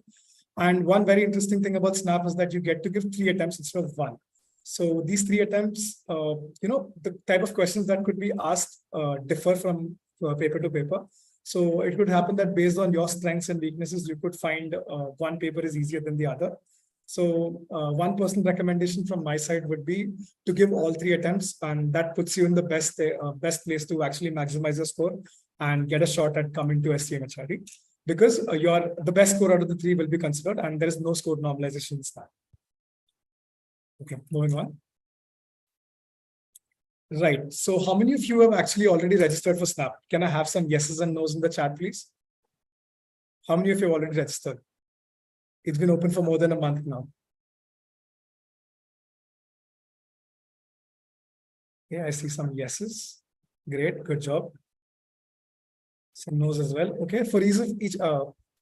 And one very interesting thing about Snap is that you get to give 3 attempts instead of 1. So these 3 attempts, the type of questions that could be asked differ from paper to paper. So it could happen that based on your strengths and weaknesses, you could find one paper is easier than the other. So one personal recommendation from my side would be to give all 3 attempts, and that puts you in the best place to actually maximize your score and get a shot at coming to SCMHRD, because the best score out of the 3 will be considered, and there is no score normalization in Snap. Okay, moving on. Right. So how many of you have actually already registered for Snap? Can I have some yeses and nos in the chat, please? How many of you have already registered? It's been open for more than a month now. Yeah, I see some yeses. Great, good job. Some nos as well. Okay, for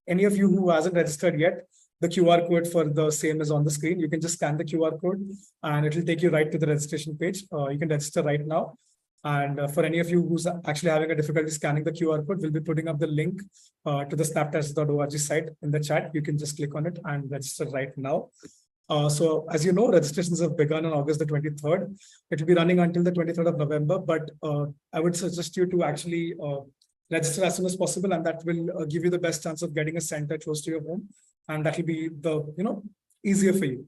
any of you who hasn't registered yet, the QR code for the same is on the screen. You can just scan the QR code and it will take you right to the registration page. You can register right now. And for any of you who's actually having a difficulty scanning the QR code, we'll be putting up the link to the snaptest.org site in the chat. You can just click on it and register right now. So as you know, registrations have begun on August the 23rd. It will be running until the 23rd of November, but I would suggest you to actually register as soon as possible, and that will give you the best chance of getting a center close to your home. And that will be easier for you.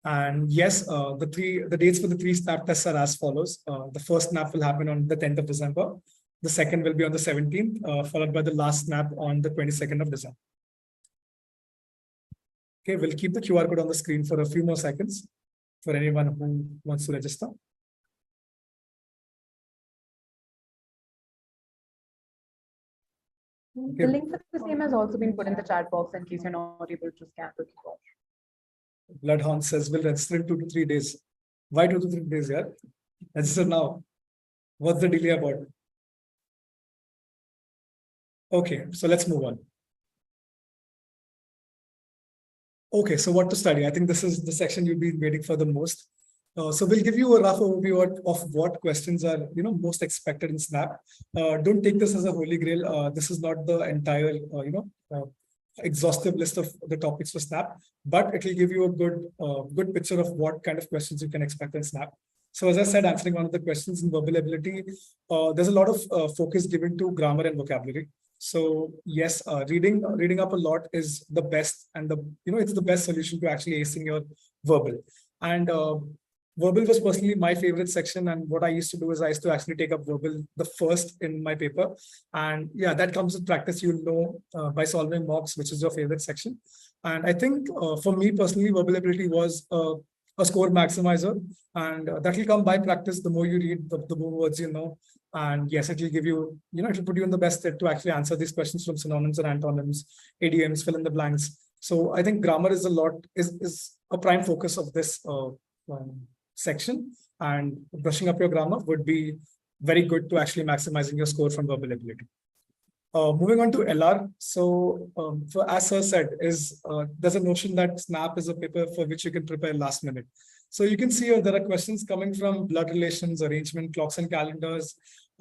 And yes, the dates for the 3 snap tests are as follows. The first snap will happen on the 10th of December. The second will be on the 17th, followed by the last snap on the 22nd of December. Okay, we'll keep the QR code on the screen for a few more seconds for anyone who wants to register. The link for the same has also been put in the chat box in case you're not able to scan the QR. Bloodhound says we'll register in 2 to 3 days. Why 2 to 3 days, yeah? Register now. What's the delay about? Okay, so let's move on. Okay, so what to study? I think this is the section you'll be waiting for the most. So we'll give you a rough overview of what questions are most expected in Snap. Don't take this as a holy grail. This is not the entire exhaustive list of the topics for Snap, but it will give you a good picture of what kind of questions you can expect in Snap. So as I said, answering one of the questions in verbal ability, there's a lot of focus given to grammar and vocabulary. So yes, reading up a lot is the best, and it's the best solution to actually acing your verbal. And verbal was personally my favorite section, and what I used to do is I used to actually take up verbal the first in my paper, and yeah, that comes with practice. You'll know by solving mocks which is your favorite section. And I think for me personally, verbal ability was a score maximizer, and that will come by practice. The more you read, the more words you know, and yes, it will give you, it will put you in the best state to actually answer these questions from synonyms and antonyms, idioms, fill in the blanks. So I think grammar is a prime focus of this section, and brushing up your grammar would be very good to actually maximizing your score from verbal ability. Moving on to LR. So as Sir said, there's a notion that Snap is a paper for which you can prepare last minute. So you can see there are questions coming from blood relations, arrangement, clocks and calendars,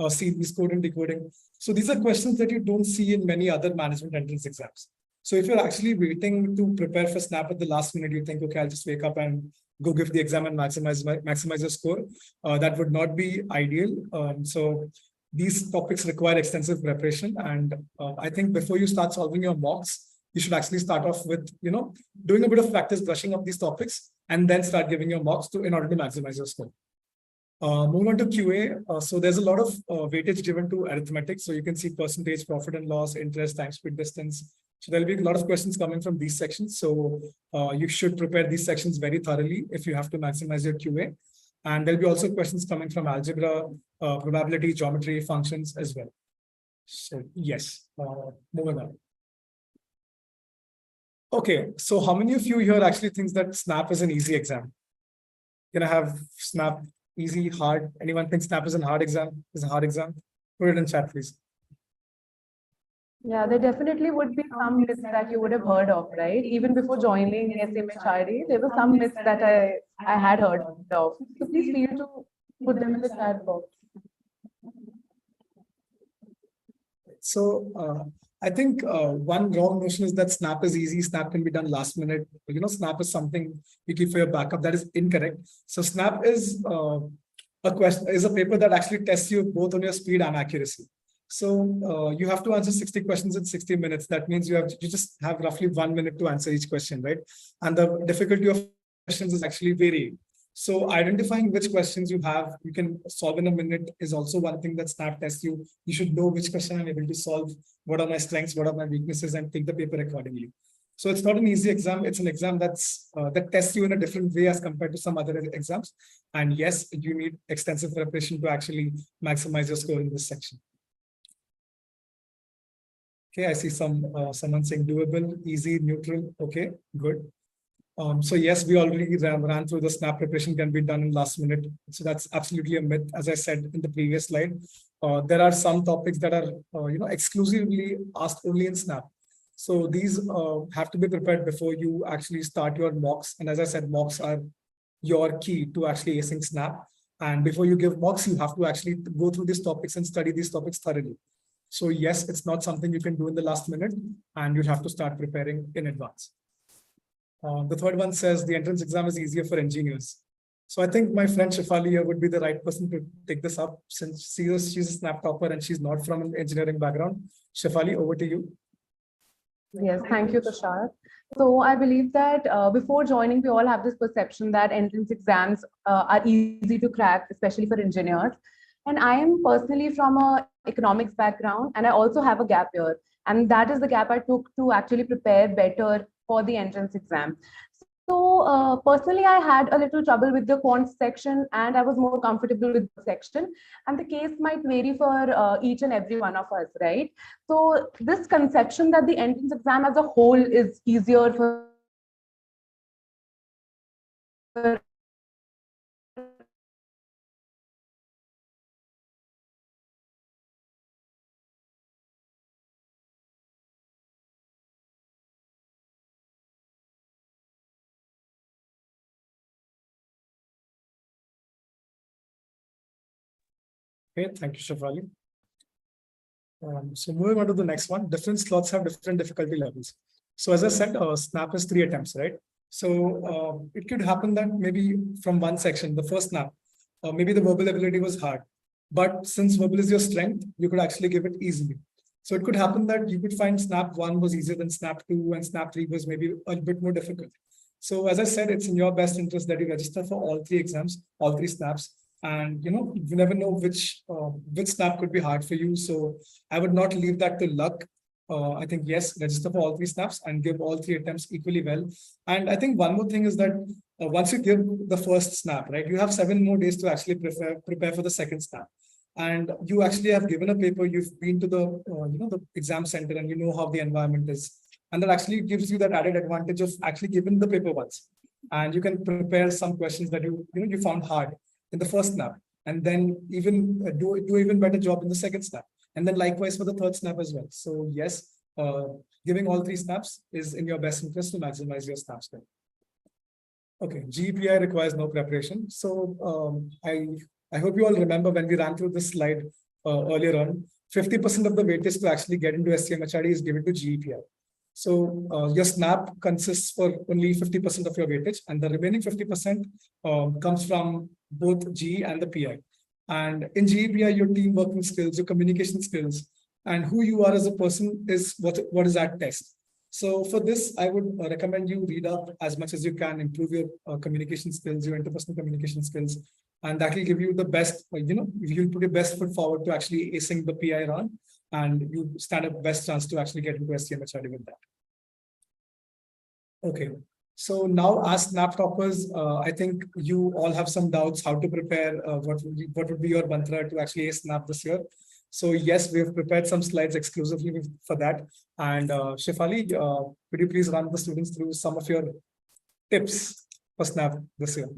series code and decoding. So these are questions that you don't see in many other management entrance exams. So if you're actually waiting to prepare for Snap at the last minute, you think, okay, I'll just wake up and go give the exam and maximize your score. That would not be ideal. So these topics require extensive preparation. And I think before you start solving your mocks, you should actually start off with, doing a bit of practice, brushing up these topics, and then start giving your mocks in order to maximize your score. Moving on to QA. So there's a lot of weightage given to arithmetic. So you can see percentage, profit and loss, interest, time, speed, distance. So there'll be a lot of questions coming from these sections. So you should prepare these sections very thoroughly if you have to maximize your QA. And there'll be also questions coming from algebra, probability, geometry, functions as well. So yes, moving on. Okay, so how many of you here actually thinks that Snap is an easy exam? Can I have Snap easy, hard? Anyone think Snap is a hard exam? Put it in chat, please. Yeah, there definitely would be some myths that you would have heard of, right? Even before joining SCMHRD, there were some myths that I had heard of. So please feel to put them in the chat box. So I think one wrong notion is that Snap is easy. Snap can be done last minute. Snap is something you keep for your backup. That is incorrect. So Snap is a paper that actually tests you both on your speed and accuracy. So you have to answer 60 questions in 60 minutes. That means you just have roughly 1 minute to answer each question, right? And the difficulty of questions is actually varying. So identifying which questions you can solve in a minute is also one thing that Snap tests you. You should know which question I'm able to solve, what are my strengths, what are my weaknesses, and take the paper accordingly. So it's not an easy exam. It's an exam that tests you in a different way as compared to some other exams. And yes, you need extensive preparation to actually maximize your score in this section. Okay, I see someone saying doable, easy, neutral. Okay, good. So yes, we already ran through the Snap preparation can be done in last minute. So that's absolutely a myth. As I said in the previous slide, there are some topics that are exclusively asked only in Snap. So these have to be prepared before you actually start your mocks. And as I said, mocks are your key to actually acing Snap. And before you give mocks, you have to actually go through these topics and study these topics thoroughly. So yes, it's not something you can do in the last minute, and you'll have to start preparing in advance. The third one says the entrance exam is easier for engineers. So I think my friend Shefali here would be the right person to take this up, since she's a Snap topper and she's not from an engineering background. Shefali, over to you. Yes, thank you, Tushar. So I believe that before joining, we all have this perception that entrance exams are easy to crack, especially for engineers. And I am personally from an economics background, and I also have a gap year. And that is the gap I took to actually prepare better for the entrance exam. So personally, I had a little trouble with the quants section, and I was more comfortable with the section. And the case might vary for each and every one of us, right? So this conception that the entrance exam as a whole is easier for Okay, thank you, Shafali. So moving on to the next one, different slots have different difficulty levels. So as I said, snap is 3 attempts, right? So it could happen that maybe from one section, the first snap, maybe the verbal ability was hard, but since verbal is your strength, you could actually give it easily. So it could happen that you could find snap 1 was easier than snap 2 and snap 3 was maybe a bit more difficult. So as I said, it's in your best interest that you register for all 3 exams, all 3 snaps. And you never know which snap could be hard for you. So I would not leave that to luck. I think, yes, register for all 3 snaps and give all 3 attempts equally well. And I think one more thing is that once you give the first snap, right, you have 7 more days to actually prepare for the second snap. And you actually have given a paper, you've been to the, the exam center and you know how the environment is. And that actually gives you that added advantage of actually giving the paper once. And you can prepare some questions that you found hard in the first snap, and then even do even better job in the second snap, and then likewise for the third snap as well. So yes, giving all 3 snaps is in your best interest to maximize your snap score. Okay, GEPI requires no preparation. So I hope you all remember when we ran through this slide earlier on, 50% of the weightage to actually get into SCMHRD is given to GEPI. So your snap consists for only 50% of your weightage, and the remaining 50% comes from both GE and the PI. And in GEPI, your team working skills, your communication skills, and who you are as a person is what is at test. So for this, I would recommend you read up as much as you can, improve your communication skills, your interpersonal communication skills, and that will give you the best, you'll put your best foot forward to actually acing the PI round, and you stand a best chance to actually get into SCMHRD with that. Okay, so now as snap toppers, I think you all have some doubts how to prepare, what would be your mantra to actually ace snap this year. So yes, we have prepared some slides exclusively for that. And Shefali, could you please run the students through some of your tips for snap this year?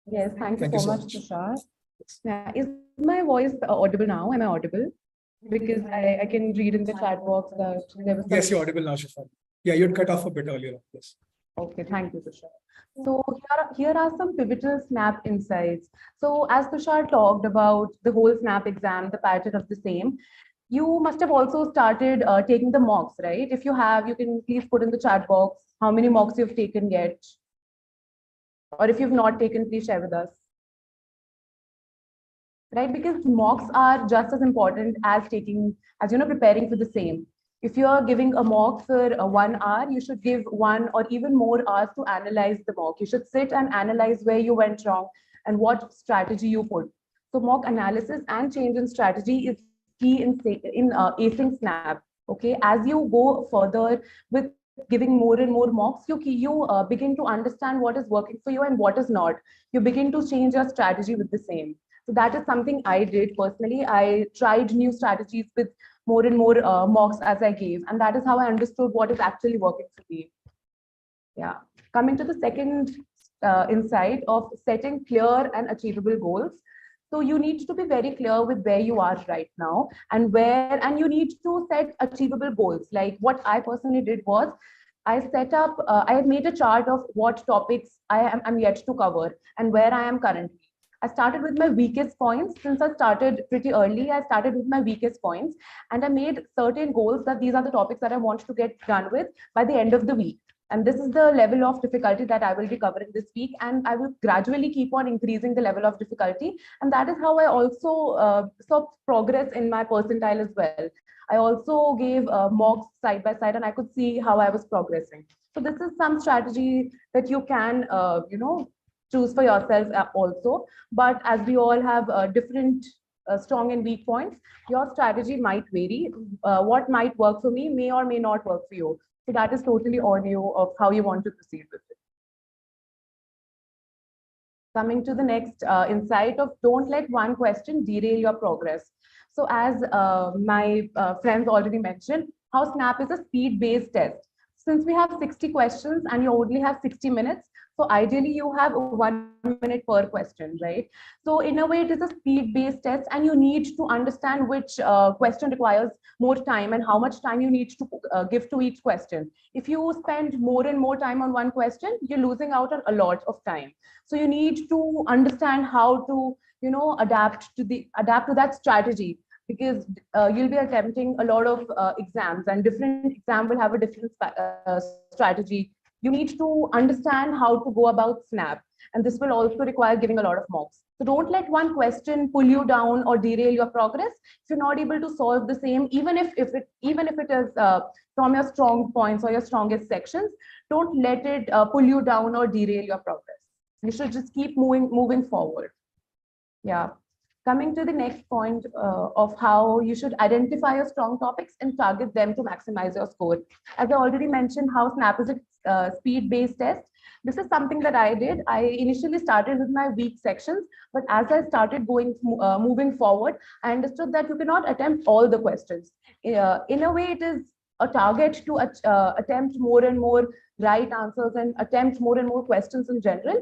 Yes, thank you so much, Tushar. Yeah, is my voice audible now? Am I audible? Because I can read in the chat box that there was some... Yes, you're audible now, Shefali. Yeah, you'd cut off a bit earlier. Yes. Okay, thank you, Tushar. So here are some pivotal snap insights. So as Tushar talked about the whole snap exam, the pattern of the same, you must have also started taking the mocks, right? If you have, you can please put in the chat box how many mocks you've taken yet. Or if you've not taken, please share with us. Right, because mocks are just as important as preparing for the same. If you are giving a mock for 1 hour, you should give 1 or even more hours to analyze the mock. You should sit and analyze where you went wrong and what strategy you put. So mock analysis and change in strategy is key in acing snap. Okay, as you go further with giving more and more mocks, you begin to understand what is working for you and what is not. You begin to change your strategy with the same. So that is something I did personally. I tried new strategies with more and more mocks as I gave, and that is how I understood what is actually working for me. Yeah. Coming to the second insight of setting clear and achievable goals. So you need to be very clear with where you are right now and you need to set achievable goals. Like what I personally did was I set up, I had made a chart of what topics I am yet to cover and where I am currently. I started with my weakest points. Since I started pretty early, I started with my weakest points and I made certain goals that these are the topics that I want to get done with by the end of the week. And this is the level of difficulty that I will be covering this week. And I will gradually keep on increasing the level of difficulty. And that is how I also saw progress in my percentile as well. I also gave mocks side by side and I could see how I was progressing. So this is some strategy that you can, choose for yourself also. But as we all have different strong and weak points, your strategy might vary. What might work for me may or may not work for you. So that is totally on you of how you want to proceed with it. Coming to the next insight of don't let one question derail your progress. So as my friends already mentioned, how SNAP is a speed-based test. Since we have 60 questions and you only have 60 minutes, So ideally, you have 1 minute per question, right? So in a way, it is a speed-based test, and you need to understand which question requires more time and how much time you need to give to each question. If you spend more and more time on one question, you're losing out on a lot of time. So you need to understand how to, adapt to that strategy, because you'll be attempting a lot of exams, and different exam will have a different strategy. You need to understand how to go about SNAP, and this will also require giving a lot of mocks. So don't let one question pull you down or derail your progress. If you're not able to solve the same, even if it is from your strong points or your strongest sections, don't let it pull you down or derail your progress. You should just keep moving forward. Yeah. Coming to the next point of how you should identify your strong topics and target them to maximize your score. As I already mentioned, how SNAP is a speed-based test. This is something that I did. I initially started with my weak sections, but as I started moving forward, I understood that you cannot attempt all the questions. In a way, it is a target to attempt more and more right answers and attempt more and more questions in general.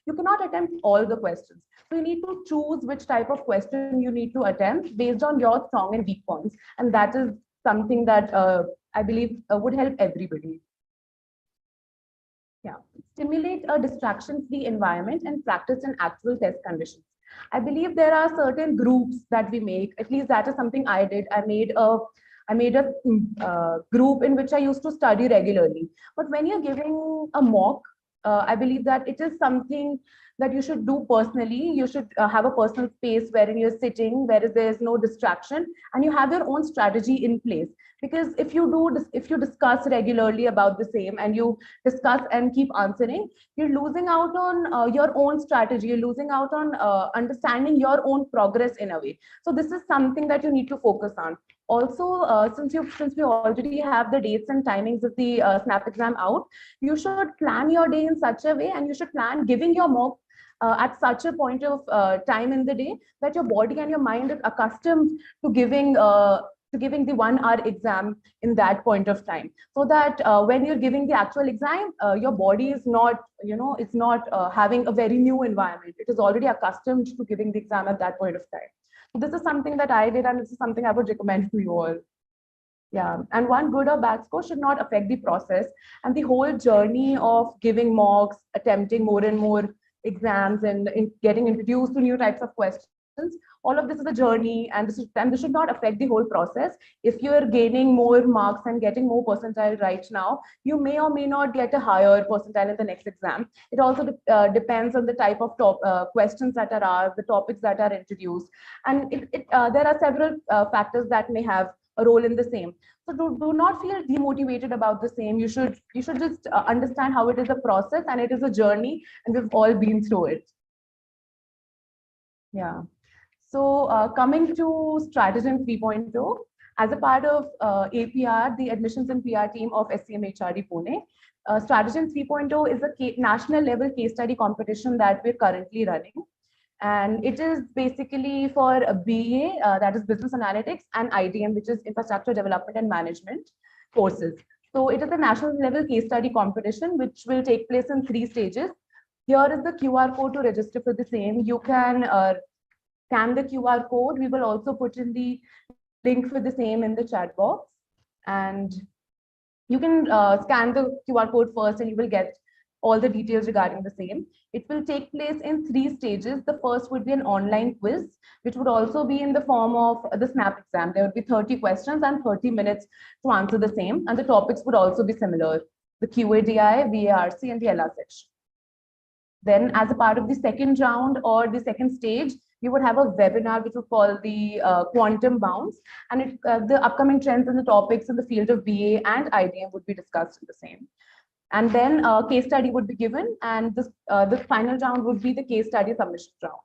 You cannot attempt all the questions. So you need to choose which type of question you need to attempt based on your strong and weak points. And that is something that I believe would help everybody. Yeah. Stimulate a distraction-free environment and practice in actual test conditions. I believe there are certain groups that we make. At least that is something I did. I made a group in which I used to study regularly. But when you're giving a mock, I believe that it is something that you should do personally. You should have a personal space wherein you're sitting, where there's no distraction, and you have your own strategy in place. Because if you discuss regularly about the same, and you discuss and keep answering, you're losing out on your own strategy. You're losing out on understanding your own progress in a way. So this is something that you need to focus on. Also, since we already have the dates and timings of the SNAP exam out, you should plan your day in such a way, and you should plan giving your mock at such a point of time in the day that your body and your mind is accustomed to giving the 1 hour exam in that point of time, so that when you're giving the actual exam, your body is not, it's not having a very new environment. It is already accustomed to giving the exam at that point of time. This is something that I did, and this is something I would recommend to you all. Yeah, and one good or bad score should not affect the process and the whole journey of giving mocks, attempting more and more exams, and getting introduced to new types of questions. All of this is a journey, and this should not affect the whole process. If you're gaining more marks and getting more percentile right now, you may or may not get a higher percentile in the next exam. It also depends on the type of questions that are asked, the topics that are introduced, and there are several factors that may have a role in the same. So do not feel demotivated about the same. You should just understand how it is a process and it is a journey, and we've all been through it. Yeah. So coming to STRATAGEM 3.0, as a part of APR, the admissions and PR team of SCMHRD Pune, STRATAGEM 3.0 is a national level case study competition that we're currently running. And it is basically for a BA, that is Business Analytics, and IDM, which is Infrastructure Development and Management courses. So it is a national level case study competition, which will take place in 3 stages. Here is the QR code to register for the same. You can scan the QR code. We will also put in the link for the same in the chat box. And you can scan the QR code first, and you will get all the details regarding the same. It will take place in 3 stages. The first would be an online quiz, which would also be in the form of the SNAP exam. There would be 30 questions and 30 minutes to answer the same. And the topics would also be similar: the QADI, VARC, and the LR section. Then, as a part of the second round or the second stage, you would have a webinar which we call the quantum bounce, and the upcoming trends and the topics in the field of BA and IDM would be discussed in the same. And then a case study would be given, and the final round would be the case study submission round.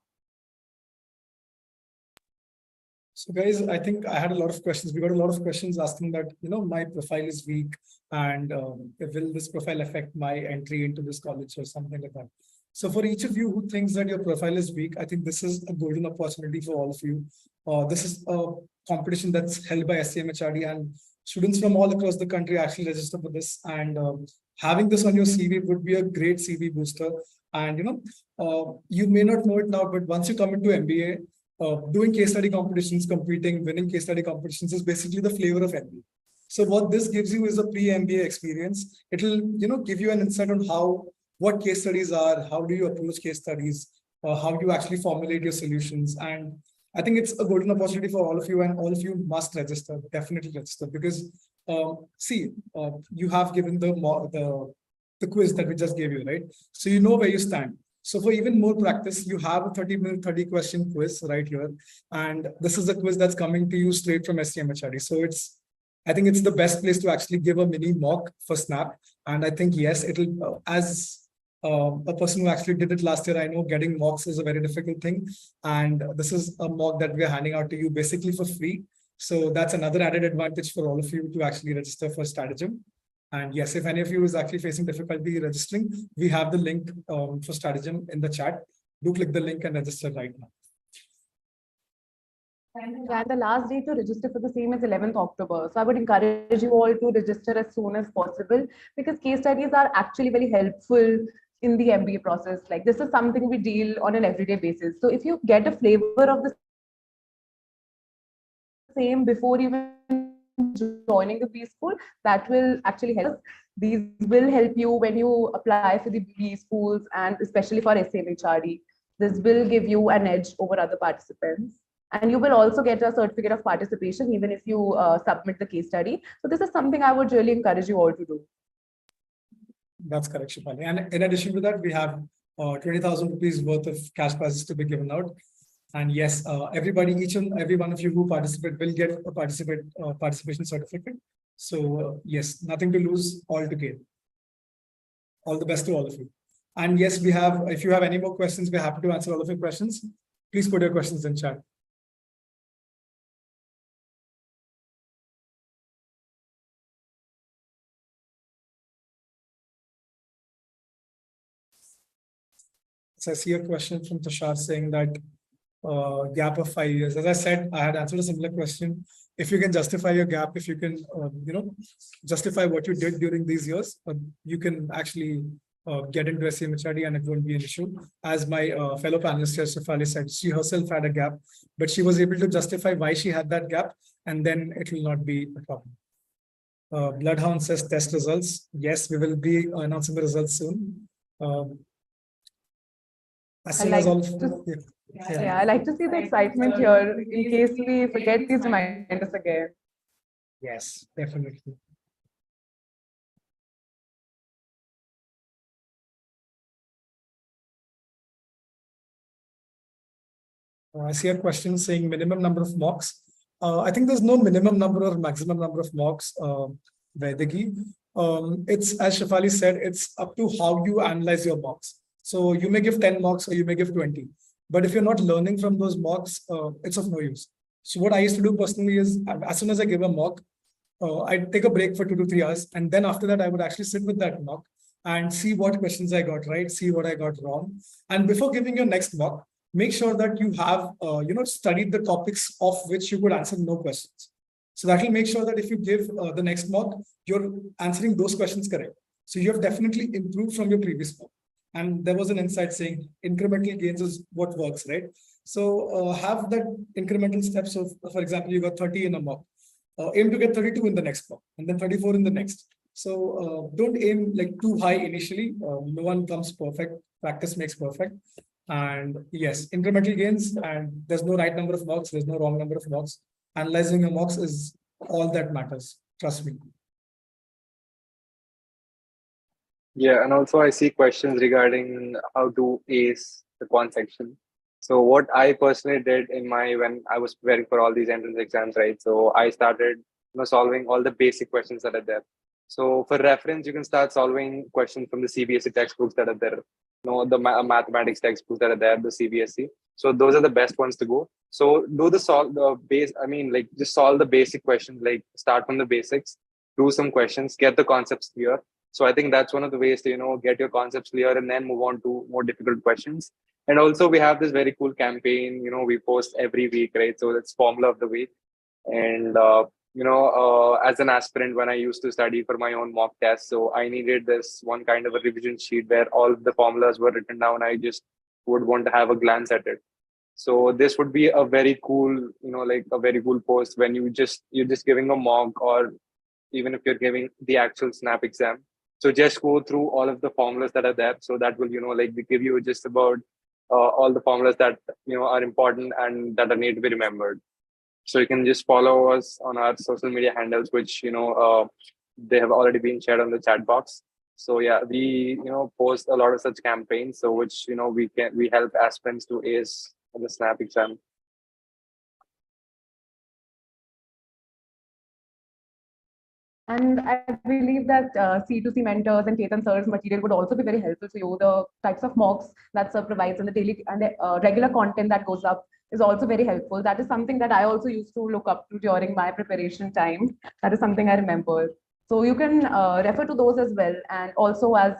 So guys, I think I had a lot of questions. We got a lot of questions asking that, my profile is weak, and will this profile affect my entry into this college or something like that? So for each of you who thinks that your profile is weak, I think this is a golden opportunity for all of you. This is a competition that's held by SCMHRD, and students from all across the country actually register for this, and having this on your CV would be a great CV booster. And you may not know it now, but once you come into MBA, doing case study competitions, competing, winning case study competitions is basically the flavor of MBA. So what this gives you is a pre-MBA experience. It'll give you an insight on what case studies are, how do you approach case studies, how you actually formulate your solutions. And I think it's a golden opportunity for all of you, and all of you must register, definitely register, because you have given the quiz that we just gave you, right? So you know where you stand. So for even more practice, you have a 30-minute, 30-question quiz right here. And this is a quiz that's coming to you straight from SCMHRD. So I think it's the best place to actually give a mini mock for Snap. And I think, yes, it'll, as a person who actually did it last year, I know getting mocks is a very difficult thing. And this is a mock that we're handing out to you basically for free. So that's another added advantage for all of you to actually register for STRATAGEM. And yes, if any of you is actually facing difficulty registering, we have the link for STRATAGEM in the chat. Do click the link and register right now. Yeah, the last date to register for the same is 11th October. So I would encourage you all to register as soon as possible, because case studies are actually very helpful in the MBA process. Like, this is something we deal on an everyday basis. So if you get a flavor of the same before even joining the B school, that will actually help us. These will help you when you apply for the B schools, and especially for SCMHRD. This will give you an edge over other participants. And you will also get a certificate of participation even if you submit the case study. So this is something I would really encourage you all to do. That's correct, Shefali. And in addition to that, we have 20,000 rupees worth of cash prizes to be given out. And yes, everybody, each and every one of you who participate will get a participation certificate. So yes, nothing to lose, all to gain. All the best to all of you. And yes, we have, if you have any more questions, we're happy to answer all of your questions. Please put your questions in chat. So I see a question from Tushar saying that gap of 5 years. As I said, I had answered a similar question. If you can justify your gap, if you can, justify what you did during these years, you can actually get into SCMHRD and it won't be an issue. As my fellow panelist here, Shefali, said, she herself had a gap, but she was able to justify why she had that gap, and then it will not be a problem. Bloodhound says test results. Yes, we will be announcing the results soon. As soon as all. Yeah, I like to see the excitement here in case we forget these reminders again. Yes, definitely. I see a question saying minimum number of mocks. I think there's no minimum number or maximum number of mocks, Vedagi. It's, as Shefali said, it's up to how you analyze your mocks. So you may give 10 mocks or you may give 20. But if you're not learning from those mocks, it's of no use. So what I used to do personally is, as soon as I give a mock, I'd take a break for 2 to 3 hours. And then after that, I would actually sit with that mock and see what questions I got right, see what I got wrong. And before giving your next mock, make sure that you have, studied the topics of which you could answer no questions. So that will make sure that if you give the next mock, you're answering those questions correct. So you have definitely improved from your previous mock. And there was an insight saying incremental gains is what works, right? So have that incremental steps of, for example, you got 30 in a mock, aim to get 32 in the next mock, and then 34 in the next. So don't aim like too high initially. No one comes perfect. Practice makes perfect. And yes, incremental gains, and there's no right number of mocks. There's no wrong number of mocks. Analyzing your mocks is all that matters. Trust me. Yeah, and also I see questions regarding how to ace the quant section. So what I personally did in when I was preparing for all these entrance exams, right? So I started solving all the basic questions that are there. So for reference, you can start solving questions from the CBSE textbooks that are there. The mathematics textbooks that are there, the CBSE. So those are the best ones to go. So do just solve the basic questions, like start from the basics, do some questions, get the concepts clear. So I think that's one of the ways to, get your concepts clear and then move on to more difficult questions. And also we have this very cool campaign, we post every week, right? So that's Formula of the Week. And as an aspirant when I used to study for my own mock test. So I needed this one kind of a revision sheet where all of the formulas were written down. I just would want to have a glance at it. So this would be a very cool, like a very cool post when you're just giving a mock, or even if you're giving the actual snap exam. So just go through all of the formulas that are there. So that will, like they give you just about all the formulas that, are important and that are need to be remembered. So you can just follow us on our social media handles, which, they have already been shared on the chat box. So yeah, we, post a lot of such campaigns. So which, we help aspirants to ace the snap exam. And I believe that C2C mentors and Ketan sir's material would also be very helpful for you. The types of mocks that sir provides and the daily and the regular content that goes up is also very helpful. That is something that I also used to look up to during my preparation time. That is something I remember. So you can refer to those as well. And also, as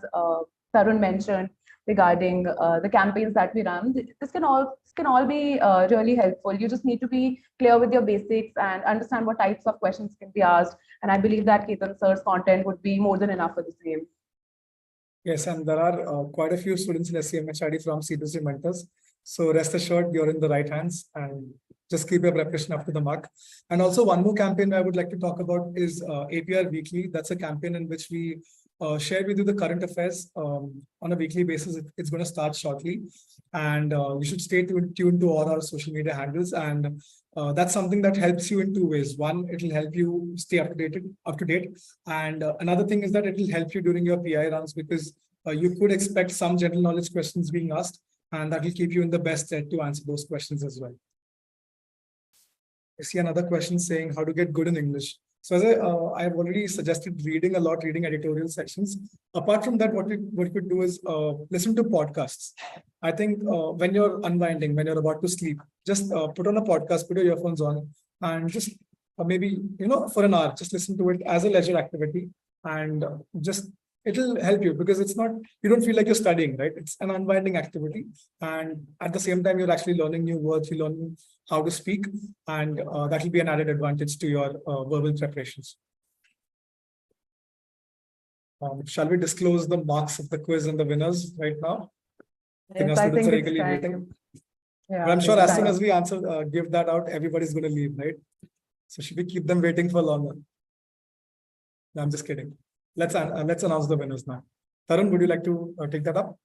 Tarun mentioned regarding the campaigns that we run, this can all be really helpful. You just need to be clear with your basics and understand what types of questions can be asked. And I believe that Ketan sir's content would be more than enough for the same. Yes, and there are quite a few students in SCMHRD from C2C mentors. So rest assured, you're in the right hands, and just keep your preparation up to the mark. And also one more campaign I would like to talk about is APR Weekly. That's a campaign in which we share with you the current affairs on a weekly basis. It's going to start shortly, and you should stay tuned to all our social media handles. And that's something that helps you in two ways. One, it will help you stay up to date. And another thing is that it will help you during your PI runs, because you could expect some general knowledge questions being asked, and that will keep you in the best stead to answer those questions as well. I see another question saying how to get good in English. So as I've already suggested reading a lot, reading editorial sections. Apart from that, what you could do is listen to podcasts. I think when you're unwinding, when you're about to sleep, just put on a podcast, put your earphones on, and just maybe, for an hour, just listen to it as a leisure activity, and just it'll help you, because it's not, you don't feel like you're studying, right? It's an unwinding activity. And at the same time, you're actually learning new words, you're learning how to speak, and that will be an added advantage to your verbal preparations. Shall we disclose the marks of the quiz and the winners right now? Yes, I think it's time. Yeah, but I'm sure as soon as we answer, give that out, everybody's going to leave, right? So should we keep them waiting for longer? No, I'm just kidding. Let's announce the winners now. Tarun, would you like to take that up?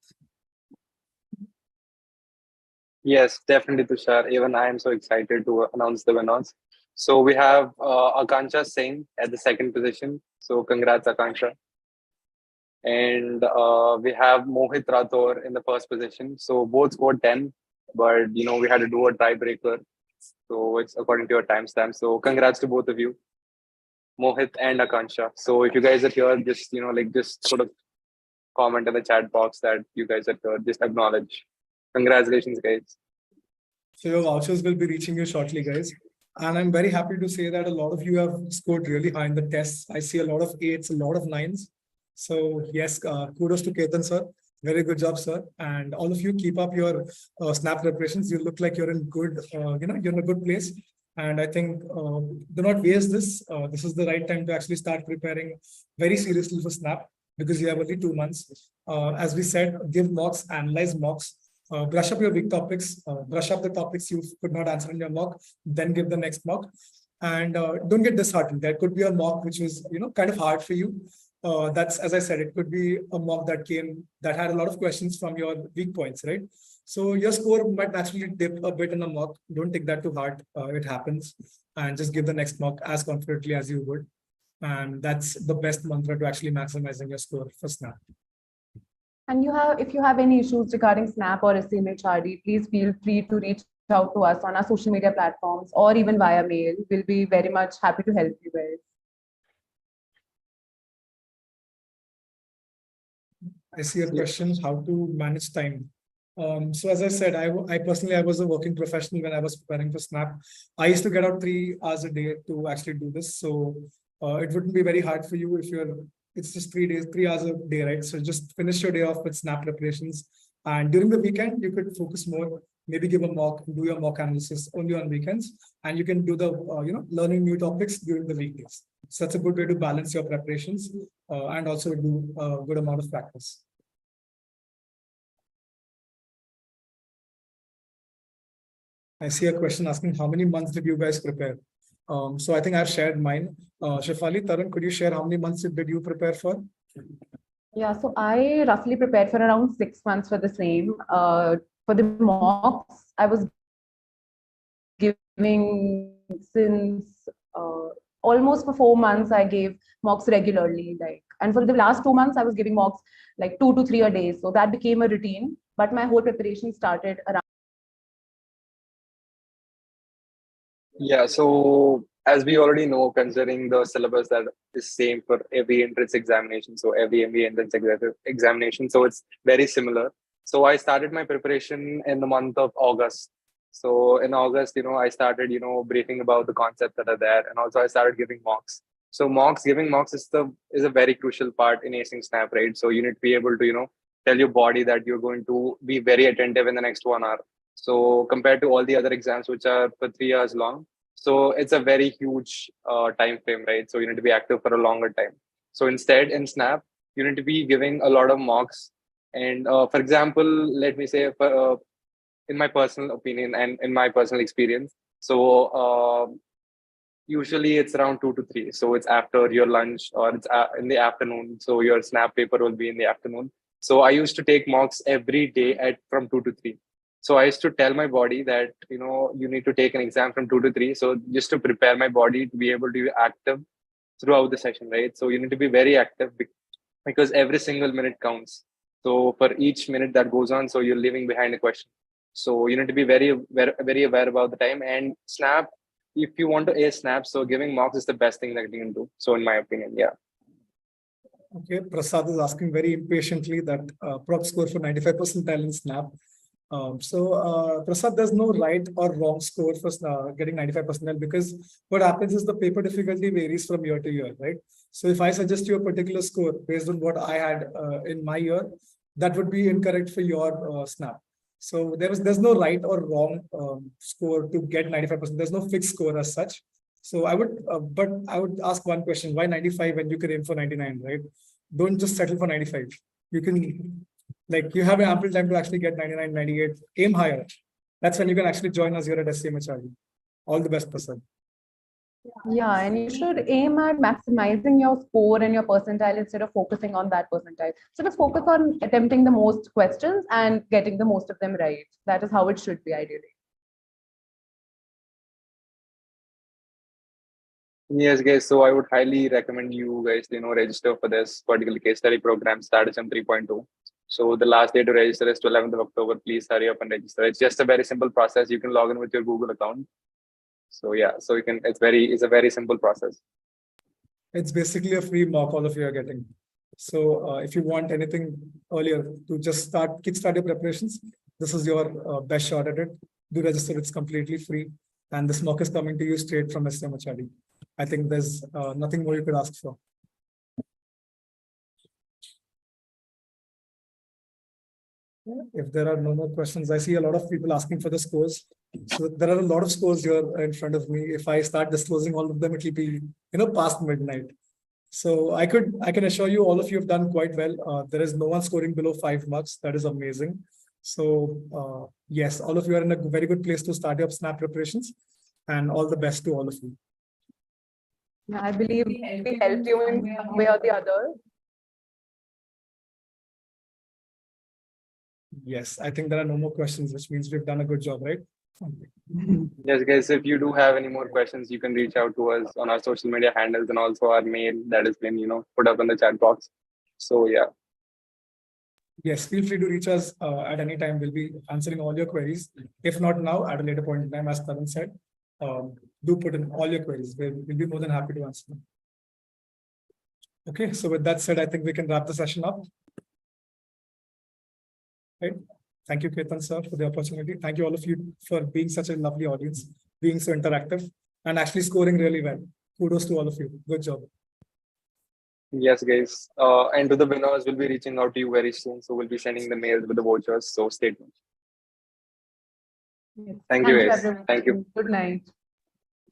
Yes, definitely, Tushar. Even I am so excited to announce the winners. So we have Akansha Singh at the second position. So congrats, Akansha. And we have Mohit Rathore in the first position. So both scored 10, but we had to do a tiebreaker. So it's according to your timestamp. So congrats to both of you, Mohit and Akansha. So if you guys are here, just just sort of comment in the chat box that you guys are here. Just acknowledge. Congratulations, guys. So your vouchers will be reaching you shortly, guys. And I'm very happy to say that a lot of you have scored really high in the tests. I see a lot of 8s, a lot of 9s. So yes, kudos to Ketan sir. Very good job, sir. And all of you, keep up your snap preparations. You look like you're in good, you're in a good place. And I think do not waste this. This is the right time to actually start preparing very seriously for snap, because you have only 2 months. As we said, give mocks, analyze mocks. Brush up your weak topics, brush up the topics you could not answer in your mock, then give the next mock. And don't get disheartened. There could be a mock which was, kind of hard for you. That's, as I said, it could be a mock that had a lot of questions from your weak points, right? So your score might naturally dip a bit in a mock. Don't take that to heart. It happens. And just give the next mock as confidently as you would. And that's the best mantra to actually maximizing your score for snap. And if you have any issues regarding Snap or SCMHRD, please feel free to reach out to us on our social media platforms or even via mail. We'll be very much happy to help you guys. I see a question, how to manage time. So as I said, I personally was a working professional when I was preparing for Snap. I used to get out 3 hours a day to actually do this. So it wouldn't be very hard for you if it's just 3 hours a day, right? So just finish your day off with Snap preparations. And during the weekend, you could focus more maybe give a mock, do your mock analysis only on weekends, and you can do the learning new topics during the weekdays. So that's a good way to balance your preparations and also do a good amount of practice. I see a question asking how many months did you guys prepare? So I think I've shared mine. Shefali, Tarun, could you share how many months did you prepare for? Yeah, so I roughly prepared for around 6 months for the same. For the mocks, I was giving since almost for 4 months. I gave mocks regularly, and for the last 2 months, I was giving mocks like 2 to 3 a day. So that became a routine. But my whole preparation started around. Yeah, so as we already know, considering the syllabus that is same for every entrance examination, so every MBA entrance examination, so it's very similar. So I started my preparation in the month of August. So in August, I started, briefing about the concepts that are there, and also I started giving mocks. So giving mocks is a very crucial part in acing Snap, right? So you need to be able to, tell your body that you're going to be very attentive in the next 1 hour. So compared to all the other exams, which are for 3 years long, so it's a very huge time frame, right? So you need to be active for a longer time. So instead, in Snap, you need to be giving a lot of mocks. And for example, let me say, in my personal opinion and in my personal experience, so usually it's around 2 to 3. So it's after your lunch or it's in the afternoon. So your Snap paper will be in the afternoon. So I used to take mocks every day from 2 to 3. So I used to tell my body that, you need to take an exam from 2 to 3. So just to prepare my body to be able to be active throughout the session, right? So you need to be very active because every single minute counts. So for each minute that goes on, so you're leaving behind a question. So you need to be very, very, very aware about the time. And Snap, if you want to ace Snap, so giving mocks is the best thing that you can do. So in my opinion, yeah. Okay, Prasad is asking very impatiently that prop score for 95 percentile in Snap. Prasad, there's no right or wrong score for getting 95 percentile, because what happens is the paper difficulty varies from year to year, right? So if I suggest you a particular score based on what I had in my year, that would be incorrect for your Snap. So there's no right or wrong score to get 95%. There's no fixed score as such. So I would ask one question: why 95 when you could aim for 99, right? Don't just settle for 95. You can, you have ample time to actually get 99, 98, aim higher. That's when you can actually join us here at SCMHRD. All the best, Prasad. Yeah, and you should aim at maximizing your score and your percentile instead of focusing on that percentile. So just focus on attempting the most questions and getting the most of them right. That is how it should be ideally. Yes, guys. So I would highly recommend you guys, register for this particular case study program, STRATAGEM 3.2. So the last day to register is 11th of October. Please hurry up and register. It's just a very simple process. You can log in with your Google account. So yeah, so you can. It's a very simple process. It's basically a free mock all of you are getting. So if you want anything earlier to just kickstart your preparations, this is your best shot at it. Do register. It's completely free, and this mock is coming to you straight from SCMHRD. I think there's nothing more you could ask for. If there are no more questions, I see a lot of people asking for the scores. So there are a lot of scores here in front of me. If I start disclosing all of them, it will be, past midnight. So I can assure you, all of you have done quite well. There is no one scoring below 5 marks. That is amazing. So yes, all of you are in a very good place to start your Snap preparations, and all the best to all of you. Yeah, I believe we helped you in one way or the other. Yes, I think there are no more questions, which means we've done a good job, right? Yes, guys, if you do have any more questions, you can reach out to us on our social media handles and also our mail that has been, put up in the chat box. So yeah. Yes, feel free to reach us at any time. We'll be answering all your queries. If not now, at a later point in time, as Tarun said, do put in all your queries. We'll be more than happy to answer them. Okay, so with that said, I think we can wrap the session up. Right. Thank you, Ketan sir, for the opportunity. Thank you all of you for being such a lovely audience, being so interactive, and actually scoring really well. Kudos to all of you. Good job. Yes, guys. And to the winners, we'll be reaching out to you very soon. So we'll be sending the mails with the vouchers. So stay tuned. Yes. Thank you, guys. everyone. Thank you. Good night.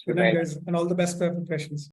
Good night, guys, and all the best for your questions.